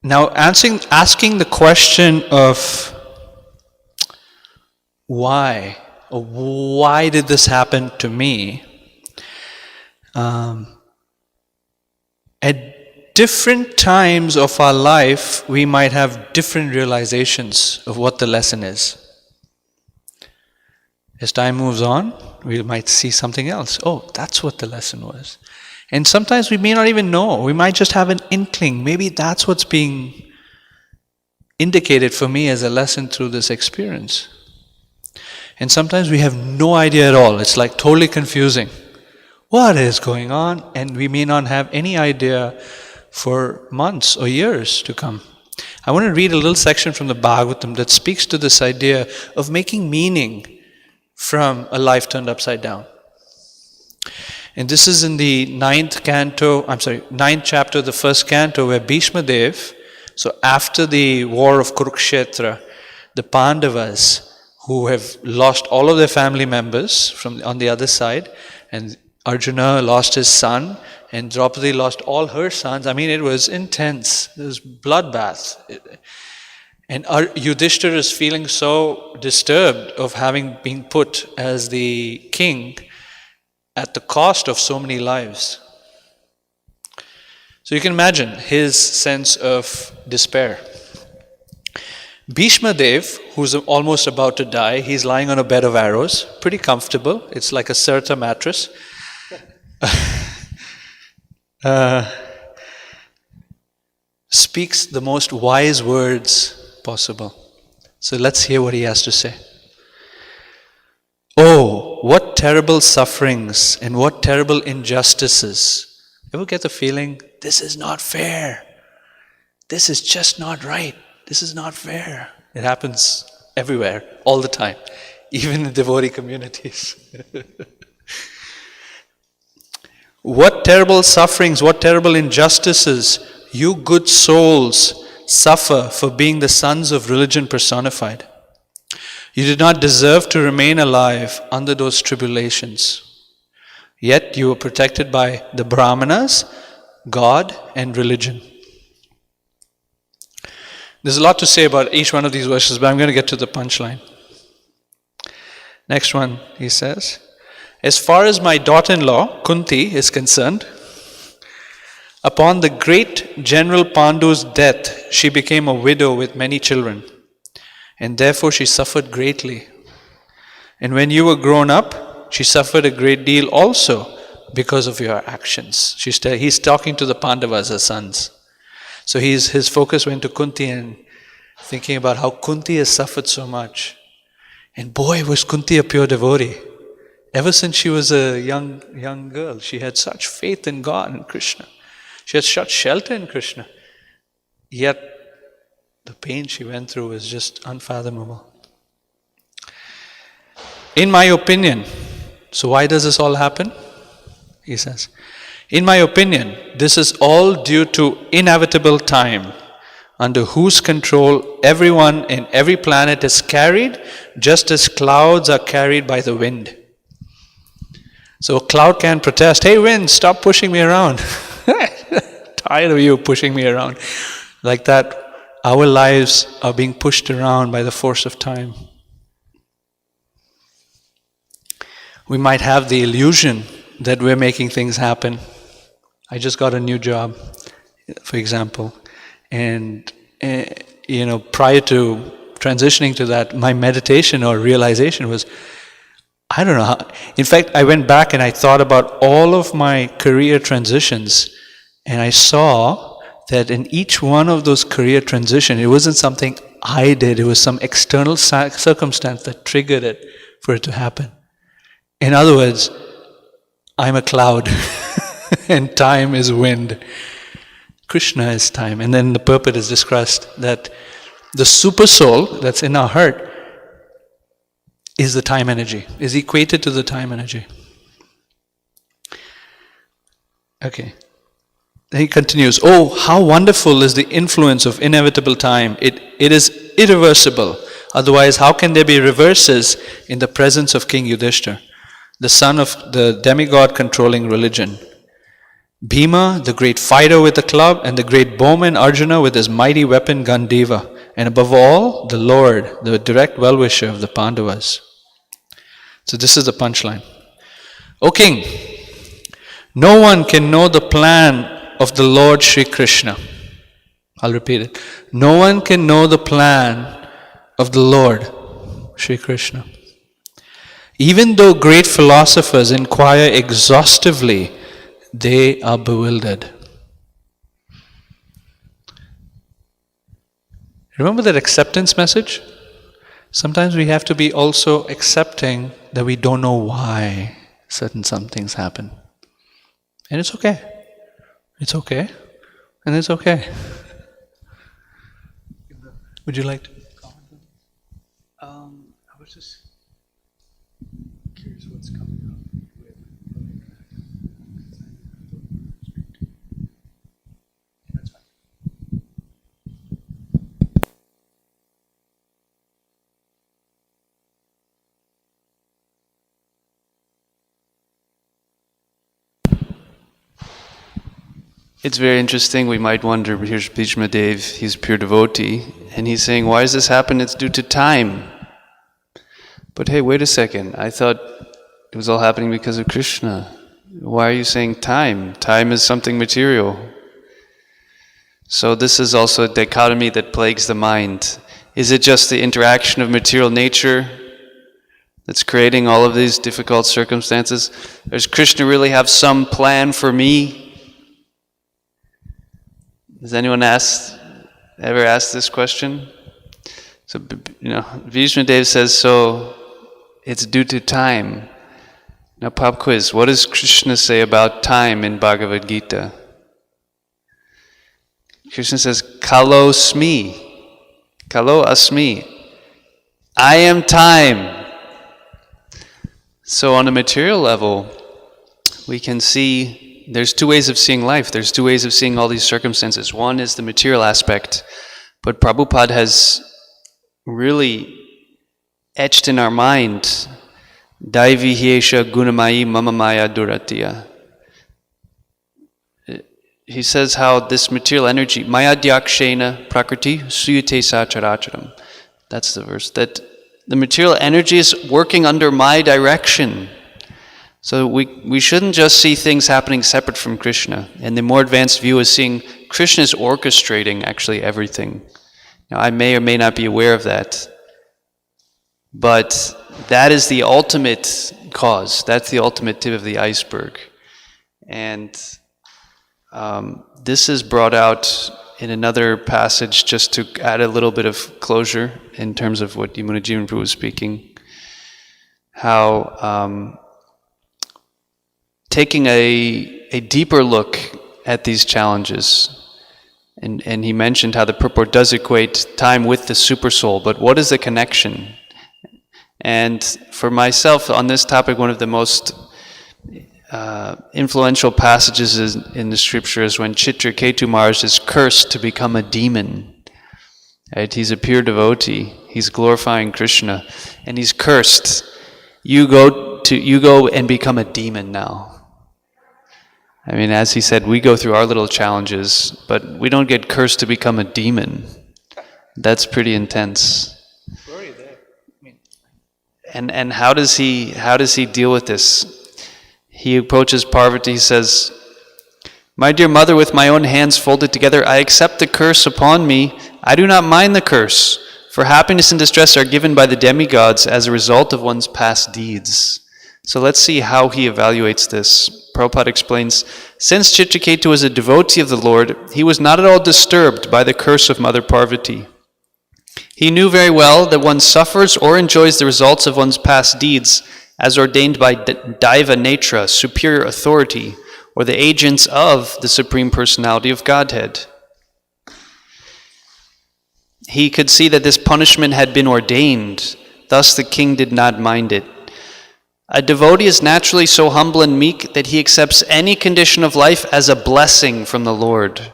now asking the question of why, or why did this happen to me, at different times of our life we might have different realizations of what the lesson is. As time moves on, we might see something else. Oh, that's what the lesson was. And sometimes we may not even know. We might just have an inkling. Maybe that's what's being indicated for me as a lesson through this experience. And sometimes we have no idea at all. It's like totally confusing. What is going on? And we may not have any idea for months or years to come. I want to read a little section from the Bhagavatam that speaks to this idea of making meaning from a life turned upside down. And this is in the ninth chapter of the first canto, where Bhishma Dev, so after the war of Kurukshetra, the Pandavas, who have lost all of their family members on the other side, and Arjuna lost his son, and Draupadi lost all her sons. I mean, it was intense. It was bloodbath. And Yudhishthira is feeling so disturbed of having been put as the king at the cost of so many lives. So you can imagine his sense of despair. Bhishma Dev, who's almost about to die, he's lying on a bed of arrows, pretty comfortable. It's like a Serta mattress. Speaks the most wise words possible. So let's hear what he has to say. Oh, what terrible sufferings and what terrible injustices. Ever get the feeling, this is not fair. This is just not right. This is not fair. It happens everywhere, all the time, even in devotee communities. What terrible sufferings, what terrible injustices you good souls suffer for being the sons of religion personified. You did not deserve to remain alive under those tribulations. Yet you were protected by the Brahmanas, God, and religion. There's a lot to say about each one of these verses, but I'm going to get to the punchline. Next one, he says, as far as my daughter-in-law, Kunti, is concerned, upon the great General Pandu's death, she became a widow with many children, and therefore she suffered greatly. And when you were grown up, she suffered a great deal also because of your actions. He's talking to the Pandavas, her sons. So his focus went to Kunti and thinking about how Kunti has suffered so much. And boy, was Kunti a pure devotee. Ever since she was a young girl, she had such faith in God and Krishna. She had such shelter in Krishna. Yet, the pain she went through was just unfathomable. In my opinion, so why does this all happen? He says, in my opinion, this is all due to inevitable time, under whose control everyone in every planet is carried, just as clouds are carried by the wind. So a cloud can protest, hey wind, stop pushing me around. Tired of you pushing me around. Like that, our lives are being pushed around by the force of time. We might have the illusion that we're making things happen. I just got a new job, for example, and prior to transitioning to that, my meditation or realization was, I don't know how. In fact, I went back and I thought about all of my career transitions, and I saw that in each one of those career transitions, it wasn't something I did, it was some external circumstance that triggered it for it to happen. In other words, I'm a cloud and time is wind. Krishna is time. And then the purport is discussed that the super soul that's in our heart is the time energy, is equated to the time energy. Okay. Then he continues, oh, how wonderful is the influence of inevitable time. It is irreversible. Otherwise, how can there be reverses in the presence of King Yudhishthira, the son of the demigod controlling religion? Bhima, the great fighter with the club, and the great bowman Arjuna with his mighty weapon Gandiva, and above all, the Lord, the direct well-wisher of the Pandavas. So this is the punchline. O King, no one can know the plan of the Lord Sri Krishna. I'll repeat it. No one can know the plan of the Lord Sri Krishna. Even though great philosophers inquire exhaustively, they are bewildered. Remember that acceptance message? Sometimes we have to be also accepting that we don't know why certain some things happen. And it's okay. It's okay. And it's okay. Would you like to comment on that? I was just curious what's coming up. That's fine. It's very interesting. We might wonder, here's Bhishma Dev, he's a pure devotee, and he's saying, why does this happen? It's due to time. But hey, wait a second. I thought it was all happening because of Krishna. Why are you saying time? Time is something material. So this is also a dichotomy that plagues the mind. Is it just the interaction of material nature that's creating all of these difficult circumstances? Does Krishna really have some plan for me? Has anyone ever asked this question? So, Vishnu Dev says, so it's due to time. Now, pop quiz, what does Krishna say about time in Bhagavad Gita? Krishna says, Kalo asmi. I am time. So on a material level, we can see there's two ways of seeing life. There's two ways of seeing all these circumstances. One is the material aspect, but Prabhupada has really etched in our mind, Daivi hiesha gunamayi mamamaya duratiya. He says how this material energy, maya dyakshena prakriti suyate sacharacharam. That's the verse. That the material energy is working under my direction. So we shouldn't just see things happening separate from Krishna. And the more advanced view is seeing Krishna is orchestrating actually everything. Now I may or may not be aware of that. But that is the ultimate cause. That's the ultimate tip of the iceberg. And this is brought out in another passage just to add a little bit of closure in terms of what Yamuna Jivan Prabhu was speaking. How taking a deeper look at these challenges, and he mentioned how the purport does equate time with the super soul, but what is the connection? And for myself on this topic, one of the most influential passages in the scripture is when Chitraketu Maharaj is cursed to become a demon. Right? He's a pure devotee. He's glorifying Krishna, and he's cursed. You go go and become a demon now. I mean, as he said, we go through our little challenges, but we don't get cursed to become a demon. That's pretty intense. And how does he deal with this? He approaches Parvati, he says, "My dear mother, with my own hands folded together, I accept the curse upon me. I do not mind the curse, for happiness and distress are given by the demigods as a result of one's past deeds." So let's see how he evaluates this. Prabhupada explains, since Chitraketu was a devotee of the Lord, he was not at all disturbed by the curse of Mother Parvati. He knew very well that one suffers or enjoys the results of one's past deeds as ordained by Daiva Netra, superior authority, or the agents of the Supreme Personality of Godhead. He could see that this punishment had been ordained, thus the king did not mind it. A devotee is naturally so humble and meek that he accepts any condition of life as a blessing from the Lord.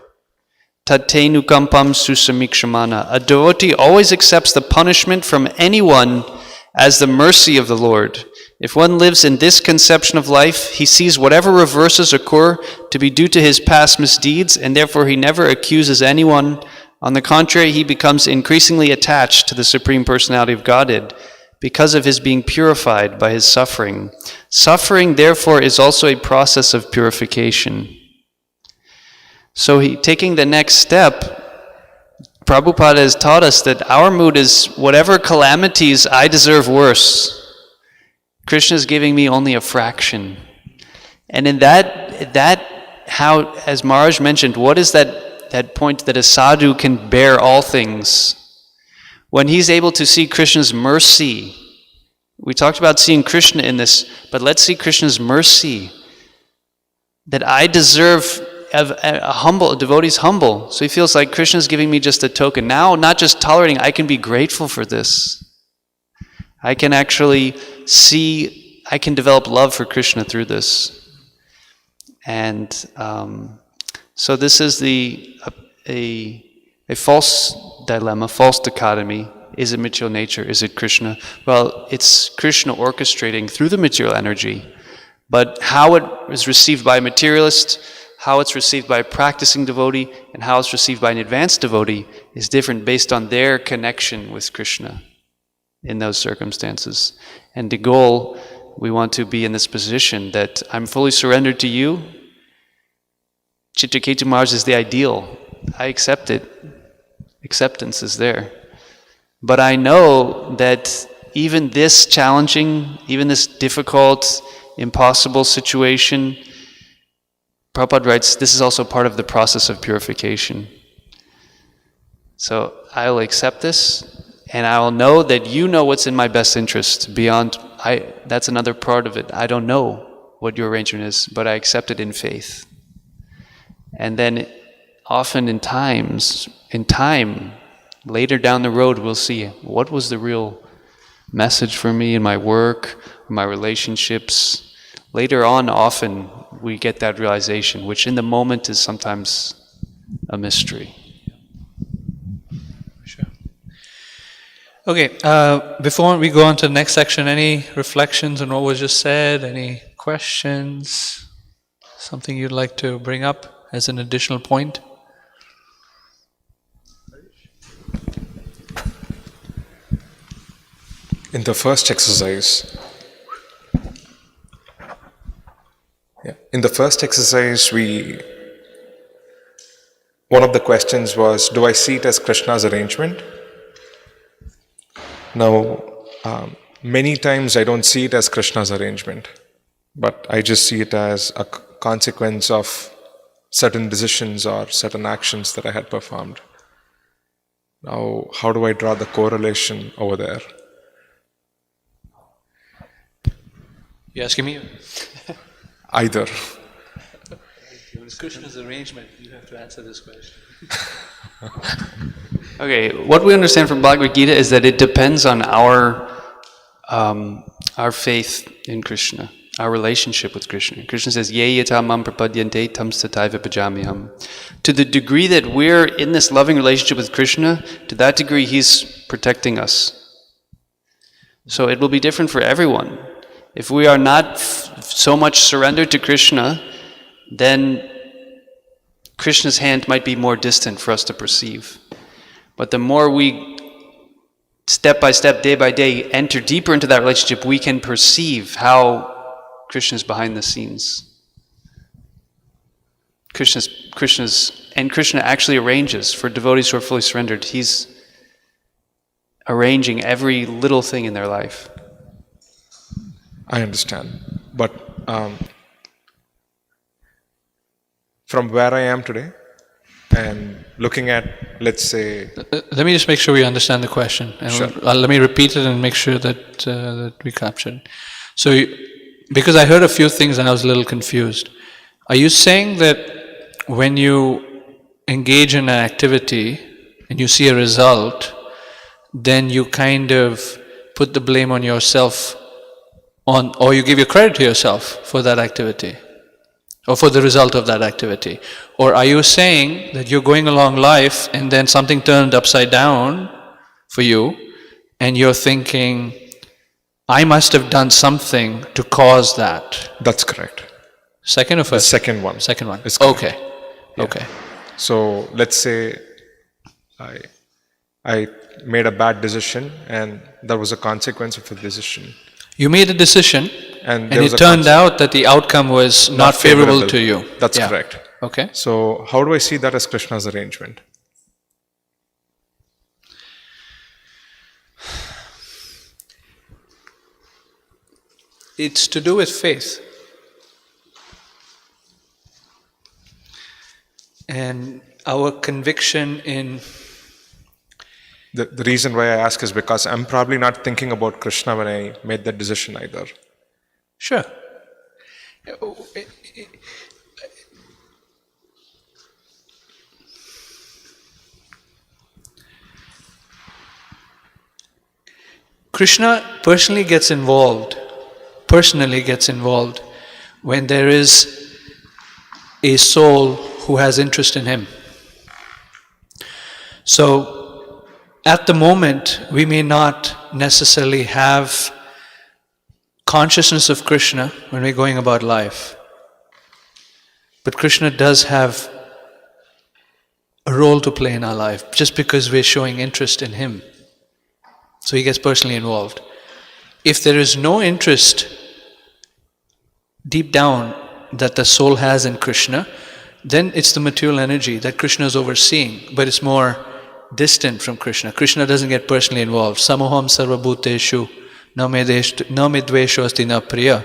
Tatenu kampam susamikshamana. A devotee always accepts the punishment from anyone as the mercy of the Lord. If one lives in this conception of life, he sees whatever reverses occur to be due to his past misdeeds, and therefore he never accuses anyone. On the contrary, he becomes increasingly attached to the Supreme Personality of Godhead because of his being purified by his suffering. Suffering, therefore, is also a process of purification. So taking the next step, Prabhupada has taught us that our mood is whatever calamities I deserve worse, Krishna is giving me only a fraction. And in that how, as Maharaj mentioned, what is that point that a sadhu can bear all things? When he's able to see Krishna's mercy, we talked about seeing Krishna in this, but let's see Krishna's mercy, that I deserve a devotee's humble. So he feels like Krishna's giving me just a token. Now, not just tolerating, I can be grateful for this. I can actually see, I can develop love for Krishna through this. And so this is a false dilemma, false dichotomy. Is it material nature? Is it Krishna? Well, it's Krishna orchestrating through the material energy. But how it is received by a materialist, how it's received by a practicing devotee, and how it's received by an advanced devotee is different based on their connection with Krishna in those circumstances. And the goal, we want to be in this position that I'm fully surrendered to you. Chitraketu Maharaj is the ideal. I accept it. Acceptance is there. But I know that even this challenging, even this difficult, impossible situation, Prabhupada writes, this is also part of the process of purification. So I will accept this, and I will know that you know what's in my best interest beyond, that's another part of it. I don't know what your arrangement is, but I accept it in faith. And then often in time, later down the road, we'll see what was the real message for me in my work, my relationships. Later on, often we get that realization, which in the moment is sometimes a mystery. Sure. Okay, before we go on to the next section, any reflections on what was just said? Any questions? Something you'd like to bring up as an additional point? In the first exercise, one of the questions was, do I see it as Krishna's arrangement? Now, many times I don't see it as Krishna's arrangement, but I just see it as a consequence of certain decisions or certain actions that I had performed. Now, how do I draw the correlation over there? You asking me? Either. It's Krishna's arrangement. You have to answer this question. Okay, what we understand from Bhagavad Gita is that it depends on our faith in Krishna, our relationship with Krishna. Krishna says, "Ye yata mam prapadyante tam sataiva bhajamiham." To the degree that we're in this loving relationship with Krishna, to that degree He's protecting us. So it will be different for everyone. If we are not so much surrendered to Krishna, then Krishna's hand might be more distant for us to perceive. But the more we, step by step, day by day, enter deeper into that relationship, we can perceive how Krishna's behind the scenes. Krishna actually arranges for devotees who are fully surrendered. He's arranging every little thing in their life. I understand. But from where I am today and looking at, let's say... Let me just make sure we understand the question. And Sure. let me repeat it and make sure that, that we capture it. So, because I heard a few things and I was a little confused. Are you saying that when you engage in an activity and you see a result, then you kind of put the blame on yourself, or you give your credit to yourself for that activity, or for the result of that activity? Or are you saying that you're going along life and then something turned upside down for you and you're thinking, I must have done something to cause that? That's correct. Second or The first? second one. Second one. is correct. Okay. Yeah. Okay. So let's say I made a bad decision and there was a consequence of the decision. You made a decision And and there was it a turned out that the outcome was not favorable to you. That's Yeah. correct. Okay. So how do I see that as Krishna's arrangement? It's to do with faith. And our conviction in... The reason why I ask is because I'm probably not thinking about Krishna when I made that decision either. Sure. Krishna personally gets involved when there is a soul who has interest in him. So, at the moment, we may not necessarily have consciousness of Krishna when we're going about life. But Krishna does have a role to play in our life just because we're showing interest in him. So he gets personally involved. If there is no interest deep down that the soul has in Krishna, then it's the material energy that Krishna is overseeing, but it's more distant from Krishna. Krishna doesn't get personally involved. Samoham sarvabhuteshu na me dvesho asti na priya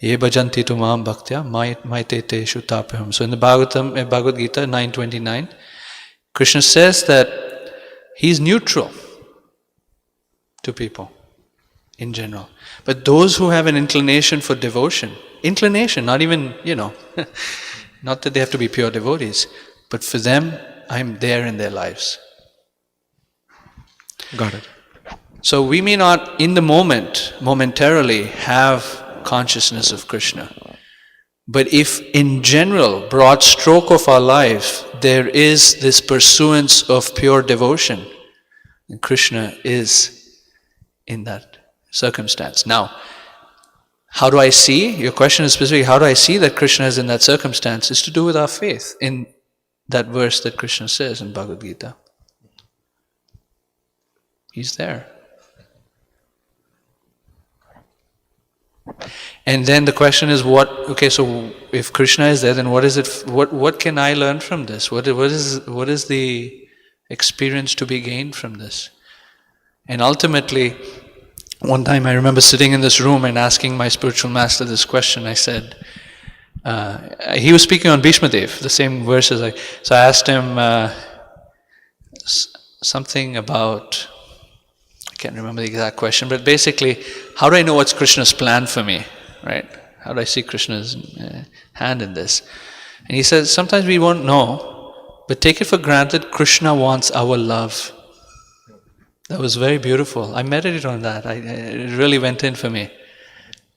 ye bhajanti tu maham bhaktya maite teshu tapaham. So in the Bhagavad Gita 9:29, Krishna says that he's neutral to people in general. But those who have an inclination for devotion, not even, not that they have to be pure devotees, but for them, I'm there in their lives. Got it. So we may not, in the moment, momentarily, have consciousness of Krishna. But if in general, broad stroke of our life, there is this pursuance of pure devotion, then Krishna is in that circumstance. Now, how do I see? Your question is specific. How do I see that Krishna is in that circumstance? It's to do with our faith in that verse that Krishna says in Bhagavad Gita. He's there. And then the question is so if Krishna is there, then what can I learn from this? What is the experience to be gained from this? And ultimately, one time I remember sitting in this room and asking my spiritual master this question. I said, he was speaking on Bhishma Dev, the same verses. So I asked him something about, I can't remember the exact question, but basically, how do I know what's Krishna's plan for me, right? How do I see Krishna's hand in this? And he says, sometimes we won't know, but take it for granted Krishna wants our love. That was very beautiful. I meditated on that. It really went in for me.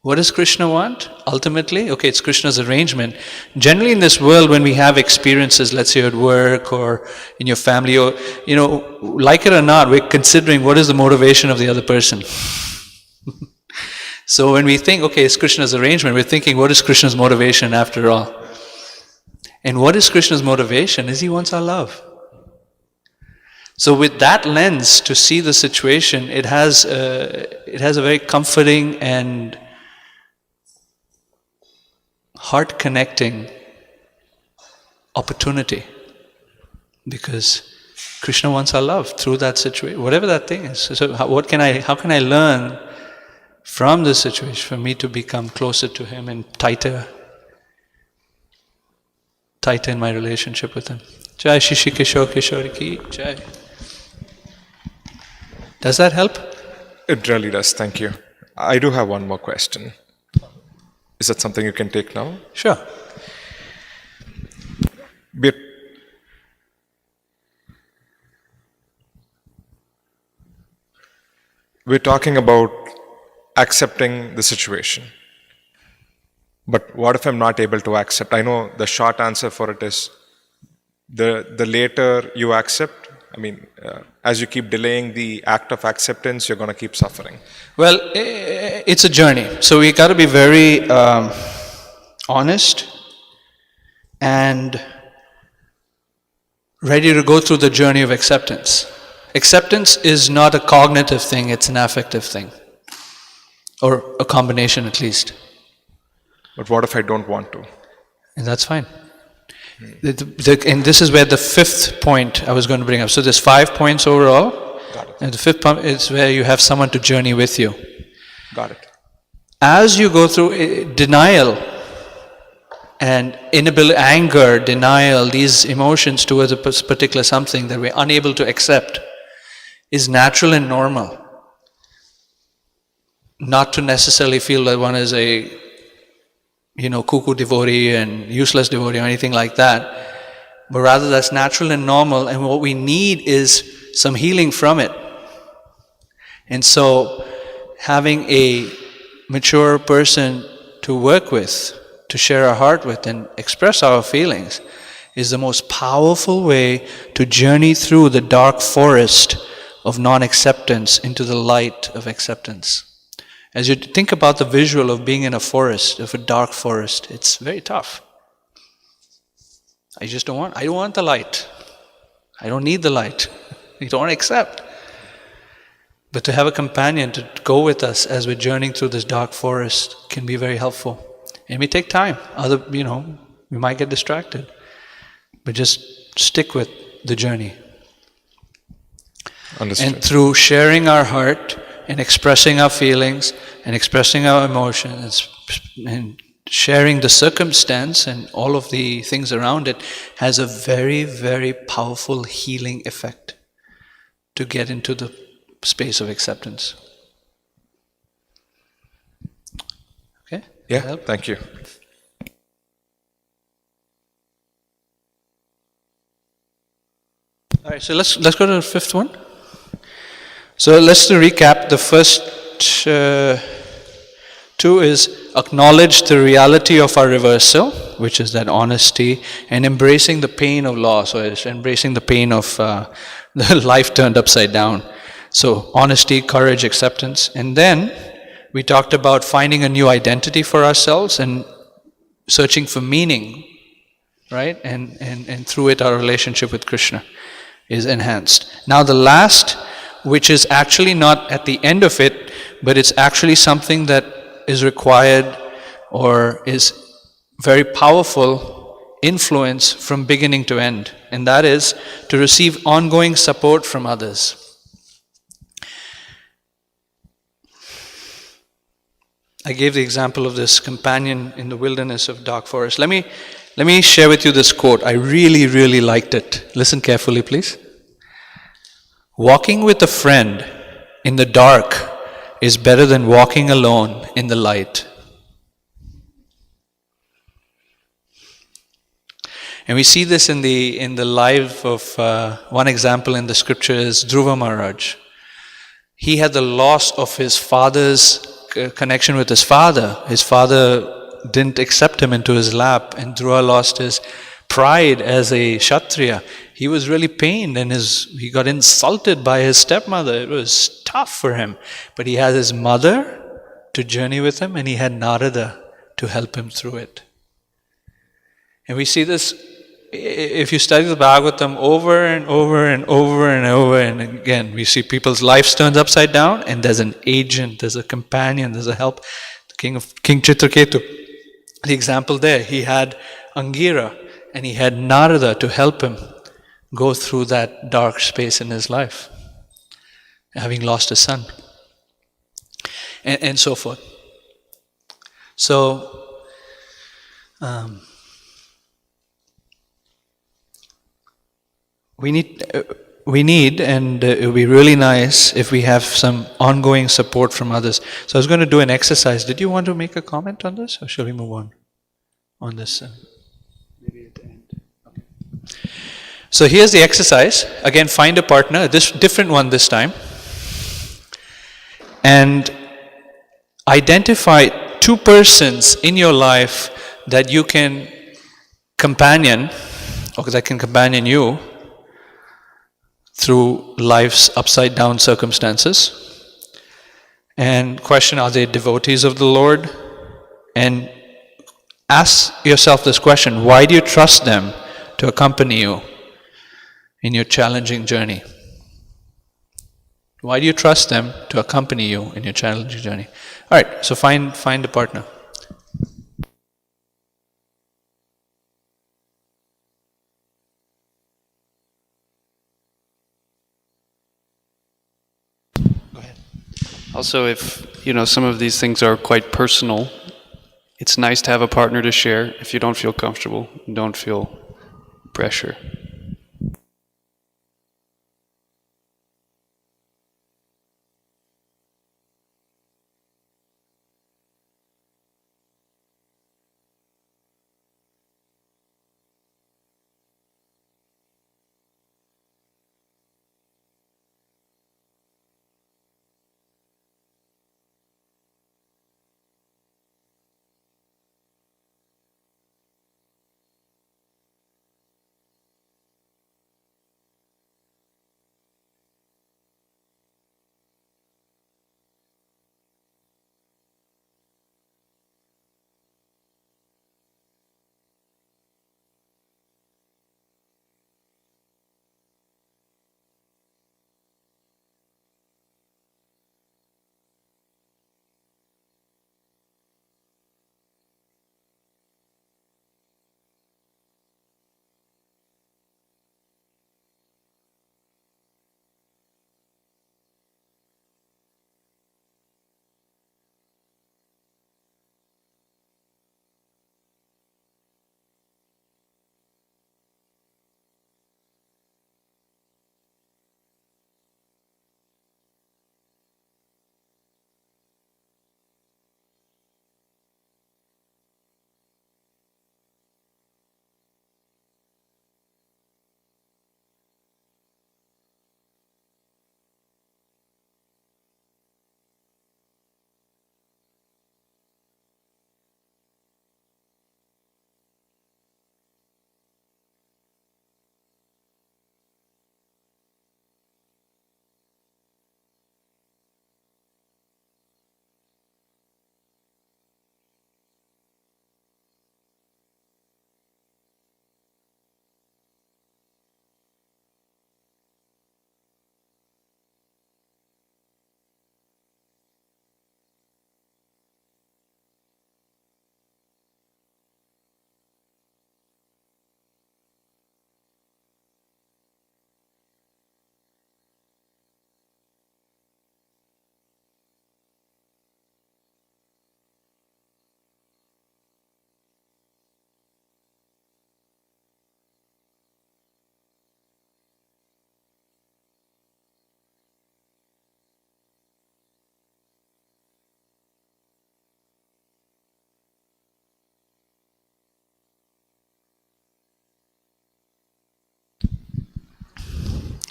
What does Krishna want? Ultimately, it's Krishna's arrangement. Generally in this world, when we have experiences, let's say at work or in your family, or, like it or not, we're considering what is the motivation of the other person. So when we think, okay, it's Krishna's arrangement, we're thinking, what is Krishna's motivation after all? And what is Krishna's motivation? Is he wants our love. So with that lens to see the situation, it has a very comforting and heart-connecting opportunity, because Krishna wants our love through that situation, whatever that thing is. So how can I learn from this situation for me to become closer to Him and tighter in my relationship with Him? Jai Shishi Kishore Kishore Ki Jai. Does that help? It really does, thank you. I do have one more question. Is that something you can take now? Sure. We're talking about accepting the situation. But what if I'm not able to accept? I know the short answer for it is the later you accept, as you keep delaying the act of acceptance, you're going to keep suffering. Well, it's a journey. So we got to be very honest and ready to go through the journey of acceptance. Acceptance is not a cognitive thing, it's an affective thing. Or a combination at least. But what if I don't want to? And that's fine. And this is where the fifth point I was going to bring up. So there's 5 points overall. Got it. And the fifth point is where you have someone to journey with you. Got it. As you go through denial and inability, anger, denial, these emotions towards a particular something that we're unable to accept is natural and normal. Not to necessarily feel that one is a cuckoo devotee and useless devotee or anything like that, but rather that's natural and normal, and what we need is some healing from it. And so having a mature person to work with, to share our heart with and express our feelings is the most powerful way to journey through the dark forest of non-acceptance into the light of acceptance. As you think about the visual of being in a forest, of a dark forest, it's very tough. I don't want the light. I don't need the light. I don't want to accept. But to have a companion to go with us as we're journeying through this dark forest can be very helpful. It may take time. We might get distracted. But just stick with the journey. Understood. And through sharing our heart and expressing our feelings and expressing our emotions and sharing the circumstance and all of the things around it has a very, very powerful healing effect to get into the space of acceptance. Okay? Yeah, thank you. All right, so let's go to the fifth one. So let's recap. The first two is acknowledge the reality of our reversal, which is that honesty, and embracing the pain of loss, so it's embracing the pain of the life turned upside down. So honesty, courage, acceptance. And then we talked about finding a new identity for ourselves and searching for meaning, right? And through it our relationship with Krishna is enhanced. Now the last, which is actually not at the end of it, but it's actually something that is required or is very powerful influence from beginning to end, and that is to receive ongoing support from others. I gave the example of this companion in the wilderness of dark forest. Let me share with you this quote. I really, really liked it. Listen carefully, please. Walking with a friend in the dark is better than walking alone in the light. And we see this in the life of one example in the scripture is Dhruva Maharaj. He had the loss of his father's connection with his father. His father didn't accept him into his lap, and Dhruva lost his pride as a Kshatriya. He was really pained and he got insulted by his stepmother. It was tough for him. But he had his mother to journey with him, and he had Narada to help him through it. And we see this, if you study the Bhagavatam over and over and over and over and again, we see people's lives turned upside down, and there's an agent, there's a companion, there's a help. King Chitraketu, the example there, he had Angira, and he had Narada to help him go through that dark space in his life, having lost his son, and so forth. So, we need, and it would be really nice if we have some ongoing support from others. So I was going to do an exercise. Did you want to make a comment on this, or shall we move on this? Maybe at the end. Okay. So here's the exercise. Again, find a partner, this different one this time, and identify 2 persons in your life that you can companion, or that can companion you through life's upside down circumstances. And question, are they devotees of the Lord? And ask yourself this question, why do you trust them to accompany you in your challenging journey? Why do you trust them to accompany you in your challenging journey? All right, so find a partner. Also, if some of these things are quite personal, it's nice to have a partner to share. If you don't feel comfortable, don't feel pressure.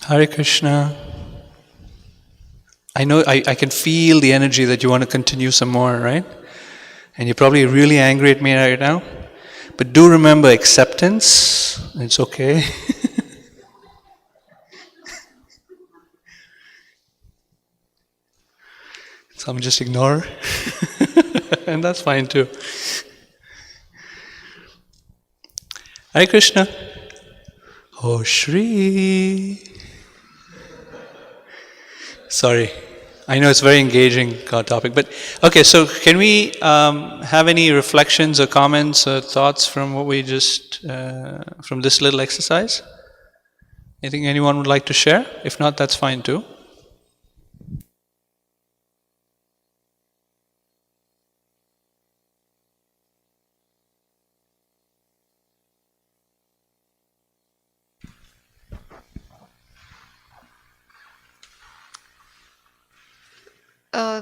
Hare Krishna. I know I can feel the energy that you want to continue some more, right? And you're probably really angry at me right now. But do remember acceptance. It's okay. Some just ignore, and that's fine too. Hare Krishna. Oh Shri. Sorry, I know it's a very engaging topic, but okay. So, can we have any reflections or comments or thoughts from what we just from this little exercise? Anything anyone would like to share? If not, that's fine too.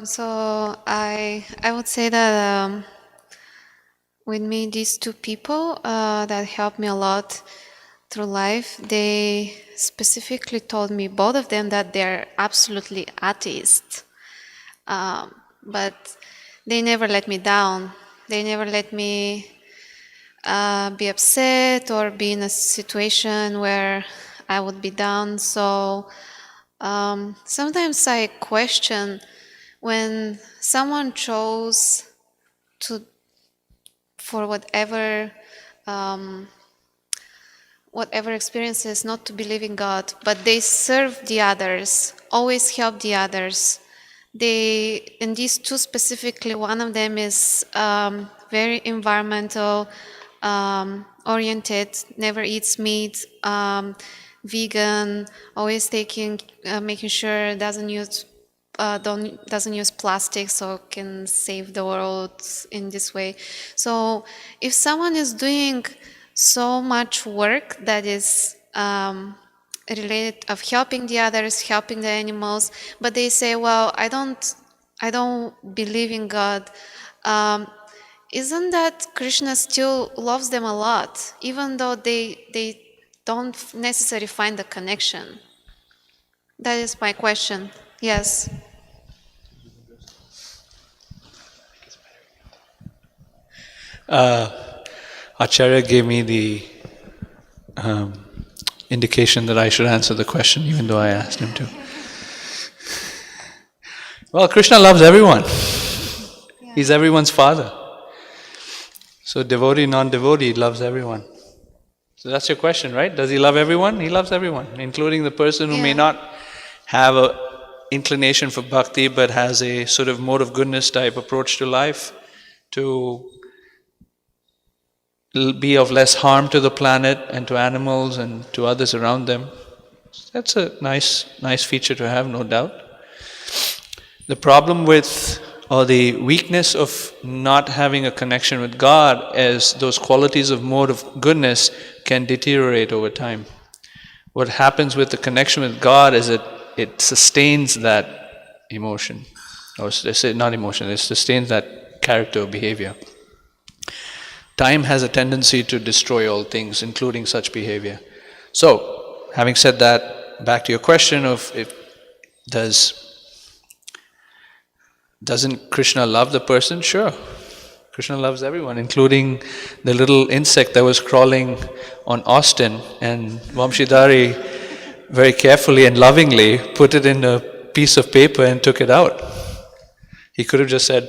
So I would say that with me, these two people that helped me a lot through life, they specifically told me, both of them, that they're absolutely atheists. But they never let me down. They never let me be upset or be in a situation where I would be down. So sometimes I question when someone chose to, for whatever experiences, not to believe in God, but they serve the others, always help the others. And these two specifically, one of them is very environmental oriented, never eats meat, vegan, always making sure doesn't use plastic, so can save the world in this way. So if someone is doing so much work that is related of helping the others, helping the animals, but they say, well, I don't believe in God, isn't that Krishna still loves them a lot, even though they don't necessarily find the connection? That is my question. Yes. Acharya gave me the indication that I should answer the question, even though I asked him to. Well, Krishna loves everyone. He's everyone's father. So devotee, non-devotee, loves everyone. So that's your question, right? Does he love everyone? He loves everyone, including the person who may not have an inclination for bhakti, but has a sort of mode of goodness type approach to life, to be of less harm to the planet and to animals and to others around them. That's a nice feature to have, no doubt. The problem with, or the weakness of not having a connection with God is those qualities of mode of goodness can deteriorate over time. What happens with the connection with God is that it sustains that emotion, or not emotion, it sustains that character or behavior. Time has a tendency to destroy all things, including such behavior. So, having said that, back to your question of doesn't Krishna love the person? Sure. Krishna loves everyone, including the little insect that was crawling on Austin, and Vamshidhari very carefully and lovingly put it in a piece of paper and took it out. He could have just said,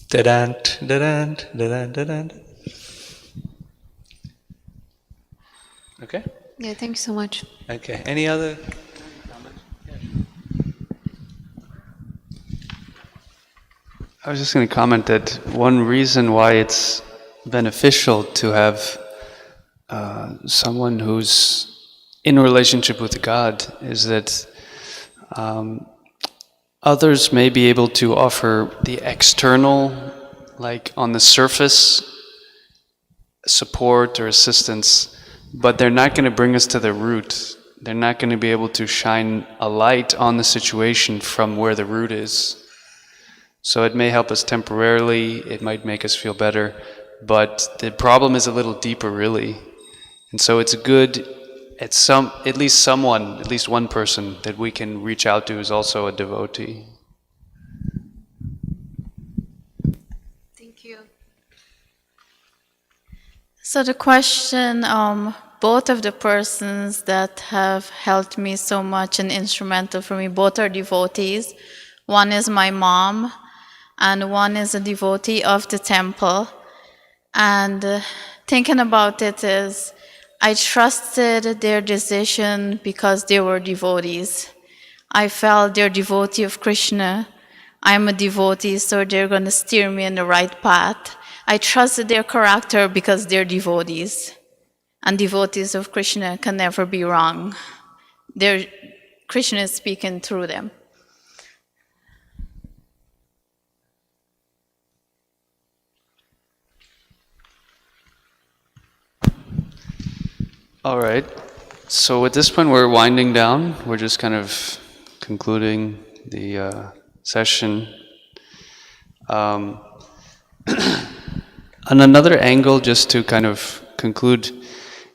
da-dant, da-dant, da-dant, da-dant. Okay? Yeah, thank you so much. Okay, any other? I was just going to comment that one reason why it's beneficial to have someone who's in a relationship with God is that others may be able to offer the external, like on the surface, support or assistance, but they're not going to bring us to the root. They're not going to be able to shine a light on the situation from where the root is. So it may help us temporarily, it might make us feel better, but the problem is a little deeper really. And so it's good at least one person that we can reach out to is also a devotee. Thank you. So the question, both of the persons that have helped me so much and instrumental for me, both are devotees. One is my mom, and one is a devotee of the temple. And thinking about it is, I trusted their decision because they were devotees. I felt they're devotee of Krishna. I'm a devotee, so they're going to steer me in the right path. I trusted their character because they're devotees. And devotees of Krishna can never be wrong. Krishna is speaking through them. All right. So at this point, we're winding down. We're just kind of concluding the session. On another angle, just to kind of conclude,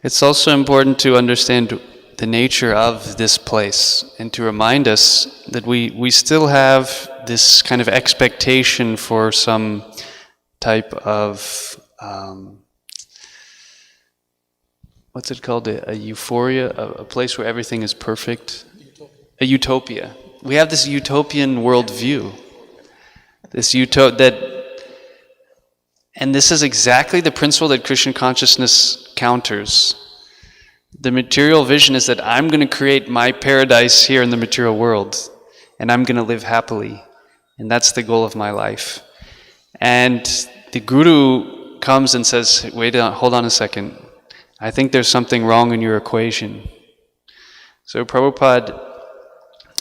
it's also important to understand the nature of this place and to remind us that we still have this kind of expectation for some type of what's it called? A euphoria, a place where everything is perfect? A utopia. We have this utopian worldview. And this is exactly the principle that Krishna consciousness counters. The material vision is that I'm going to create my paradise here in the material world, and I'm going to live happily. And that's the goal of my life. And the guru comes and says, wait, hold on a second. I think there's something wrong in your equation. So Prabhupada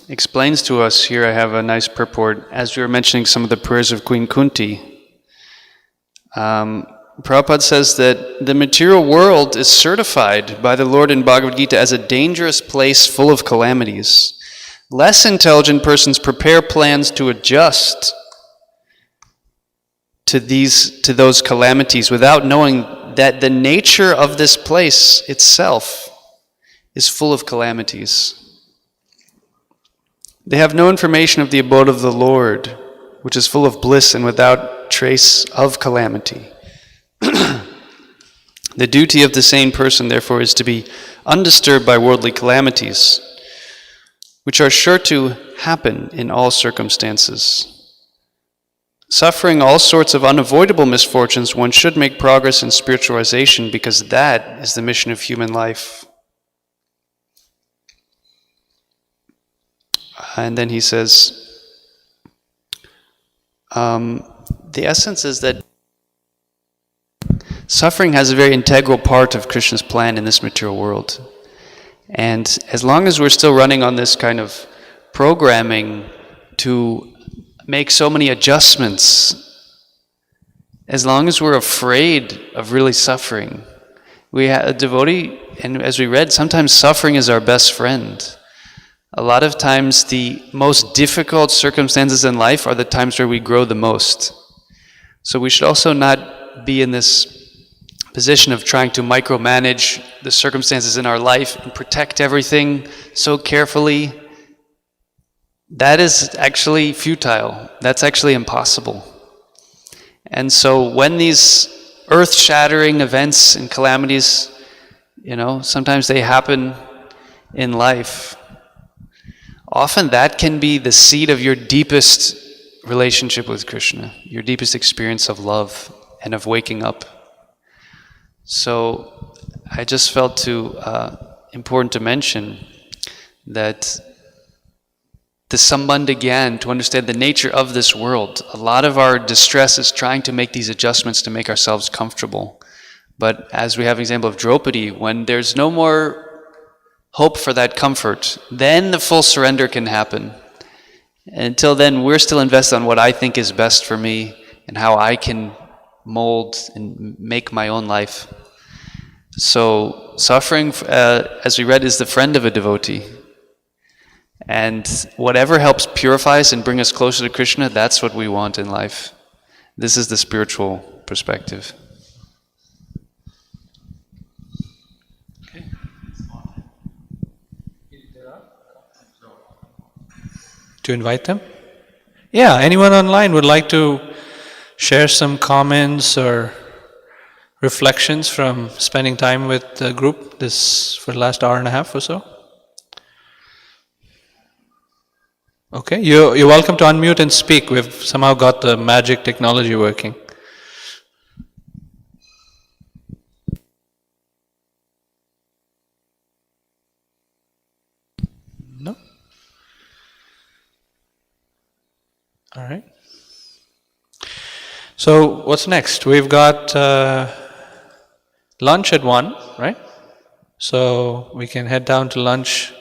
explains to us, here I have a nice purport, as we were mentioning some of the prayers of Queen Kunti. Prabhupada says that the material world is certified by the Lord in Bhagavad Gita as a dangerous place full of calamities. Less intelligent persons prepare plans to adjust to those calamities without knowing that the nature of this place itself is full of calamities. They have no information of the abode of the Lord, which is full of bliss and without trace of calamity. The duty of the sane person, therefore, is to be undisturbed by worldly calamities, which are sure to happen in all circumstances. Suffering all sorts of unavoidable misfortunes, one should make progress in spiritualization because that is the mission of human life. And then he says, the essence is that suffering has a very integral part of Krishna's plan in this material world. And as long as we're still running on this kind of programming to make so many adjustments, as long as we're afraid of really suffering, we have a devotee, and as we read, sometimes suffering is our best friend. A lot of times the most difficult circumstances in life are the times where we grow the most. So we should also not be in this position of trying to micromanage the circumstances in our life and protect everything so carefully. That is actually futile. That's actually impossible. And so when these earth-shattering events and calamities, sometimes they happen in life, often that can be the seed of your deepest relationship with Krishna, your deepest experience of love and of waking up. So I just felt important to mention that the Sambandha Gyan, to understand the nature of this world. A lot of our distress is trying to make these adjustments to make ourselves comfortable. But as we have an example of Draupadi, when there's no more hope for that comfort, then the full surrender can happen. Until then, we're still invested on what I think is best for me and how I can mold and make my own life. So suffering, as we read, is the friend of a devotee. And whatever helps purify us and bring us closer to Krishna, that's what we want in life. This is the spiritual perspective. Okay. To invite them? Yeah, anyone online would like to share some comments or reflections from spending time with the group for the last hour and a half or so? Okay, you're welcome to unmute and speak. We've somehow got the magic technology working. No? All right. So what's next? We've got lunch at 1, right? So we can head down to lunch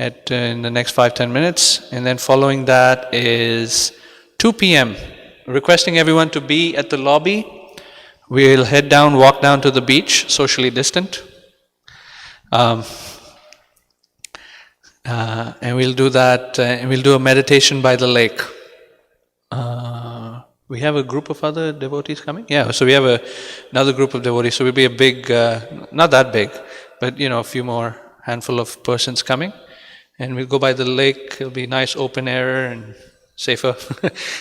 in the next 5-10 minutes, and then following that is 2 p.m. Requesting everyone to be at the lobby. We'll head down, walk down to the beach, socially distant. And we'll do that, and we'll do a meditation by the lake. We have a group of other devotees coming? Yeah, so we have another group of devotees. So we'll be a big, not that big, but a few more handful of persons coming. And we'll go by the lake. It'll be nice open air and safer,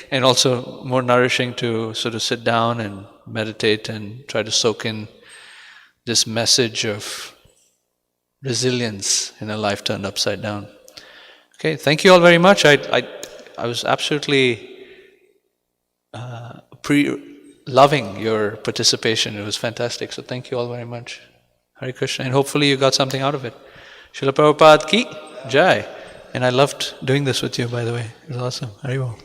and also more nourishing to sort of sit down and meditate and try to soak in this message of resilience in a life turned upside down. Okay, thank you all very much. I was absolutely loving your participation. It was fantastic. So thank you all very much. Hare Krishna. And hopefully you got something out of it. Srila Prabhupada ki Jai. And I loved doing this with you, by the way. It was awesome. Hare Bol.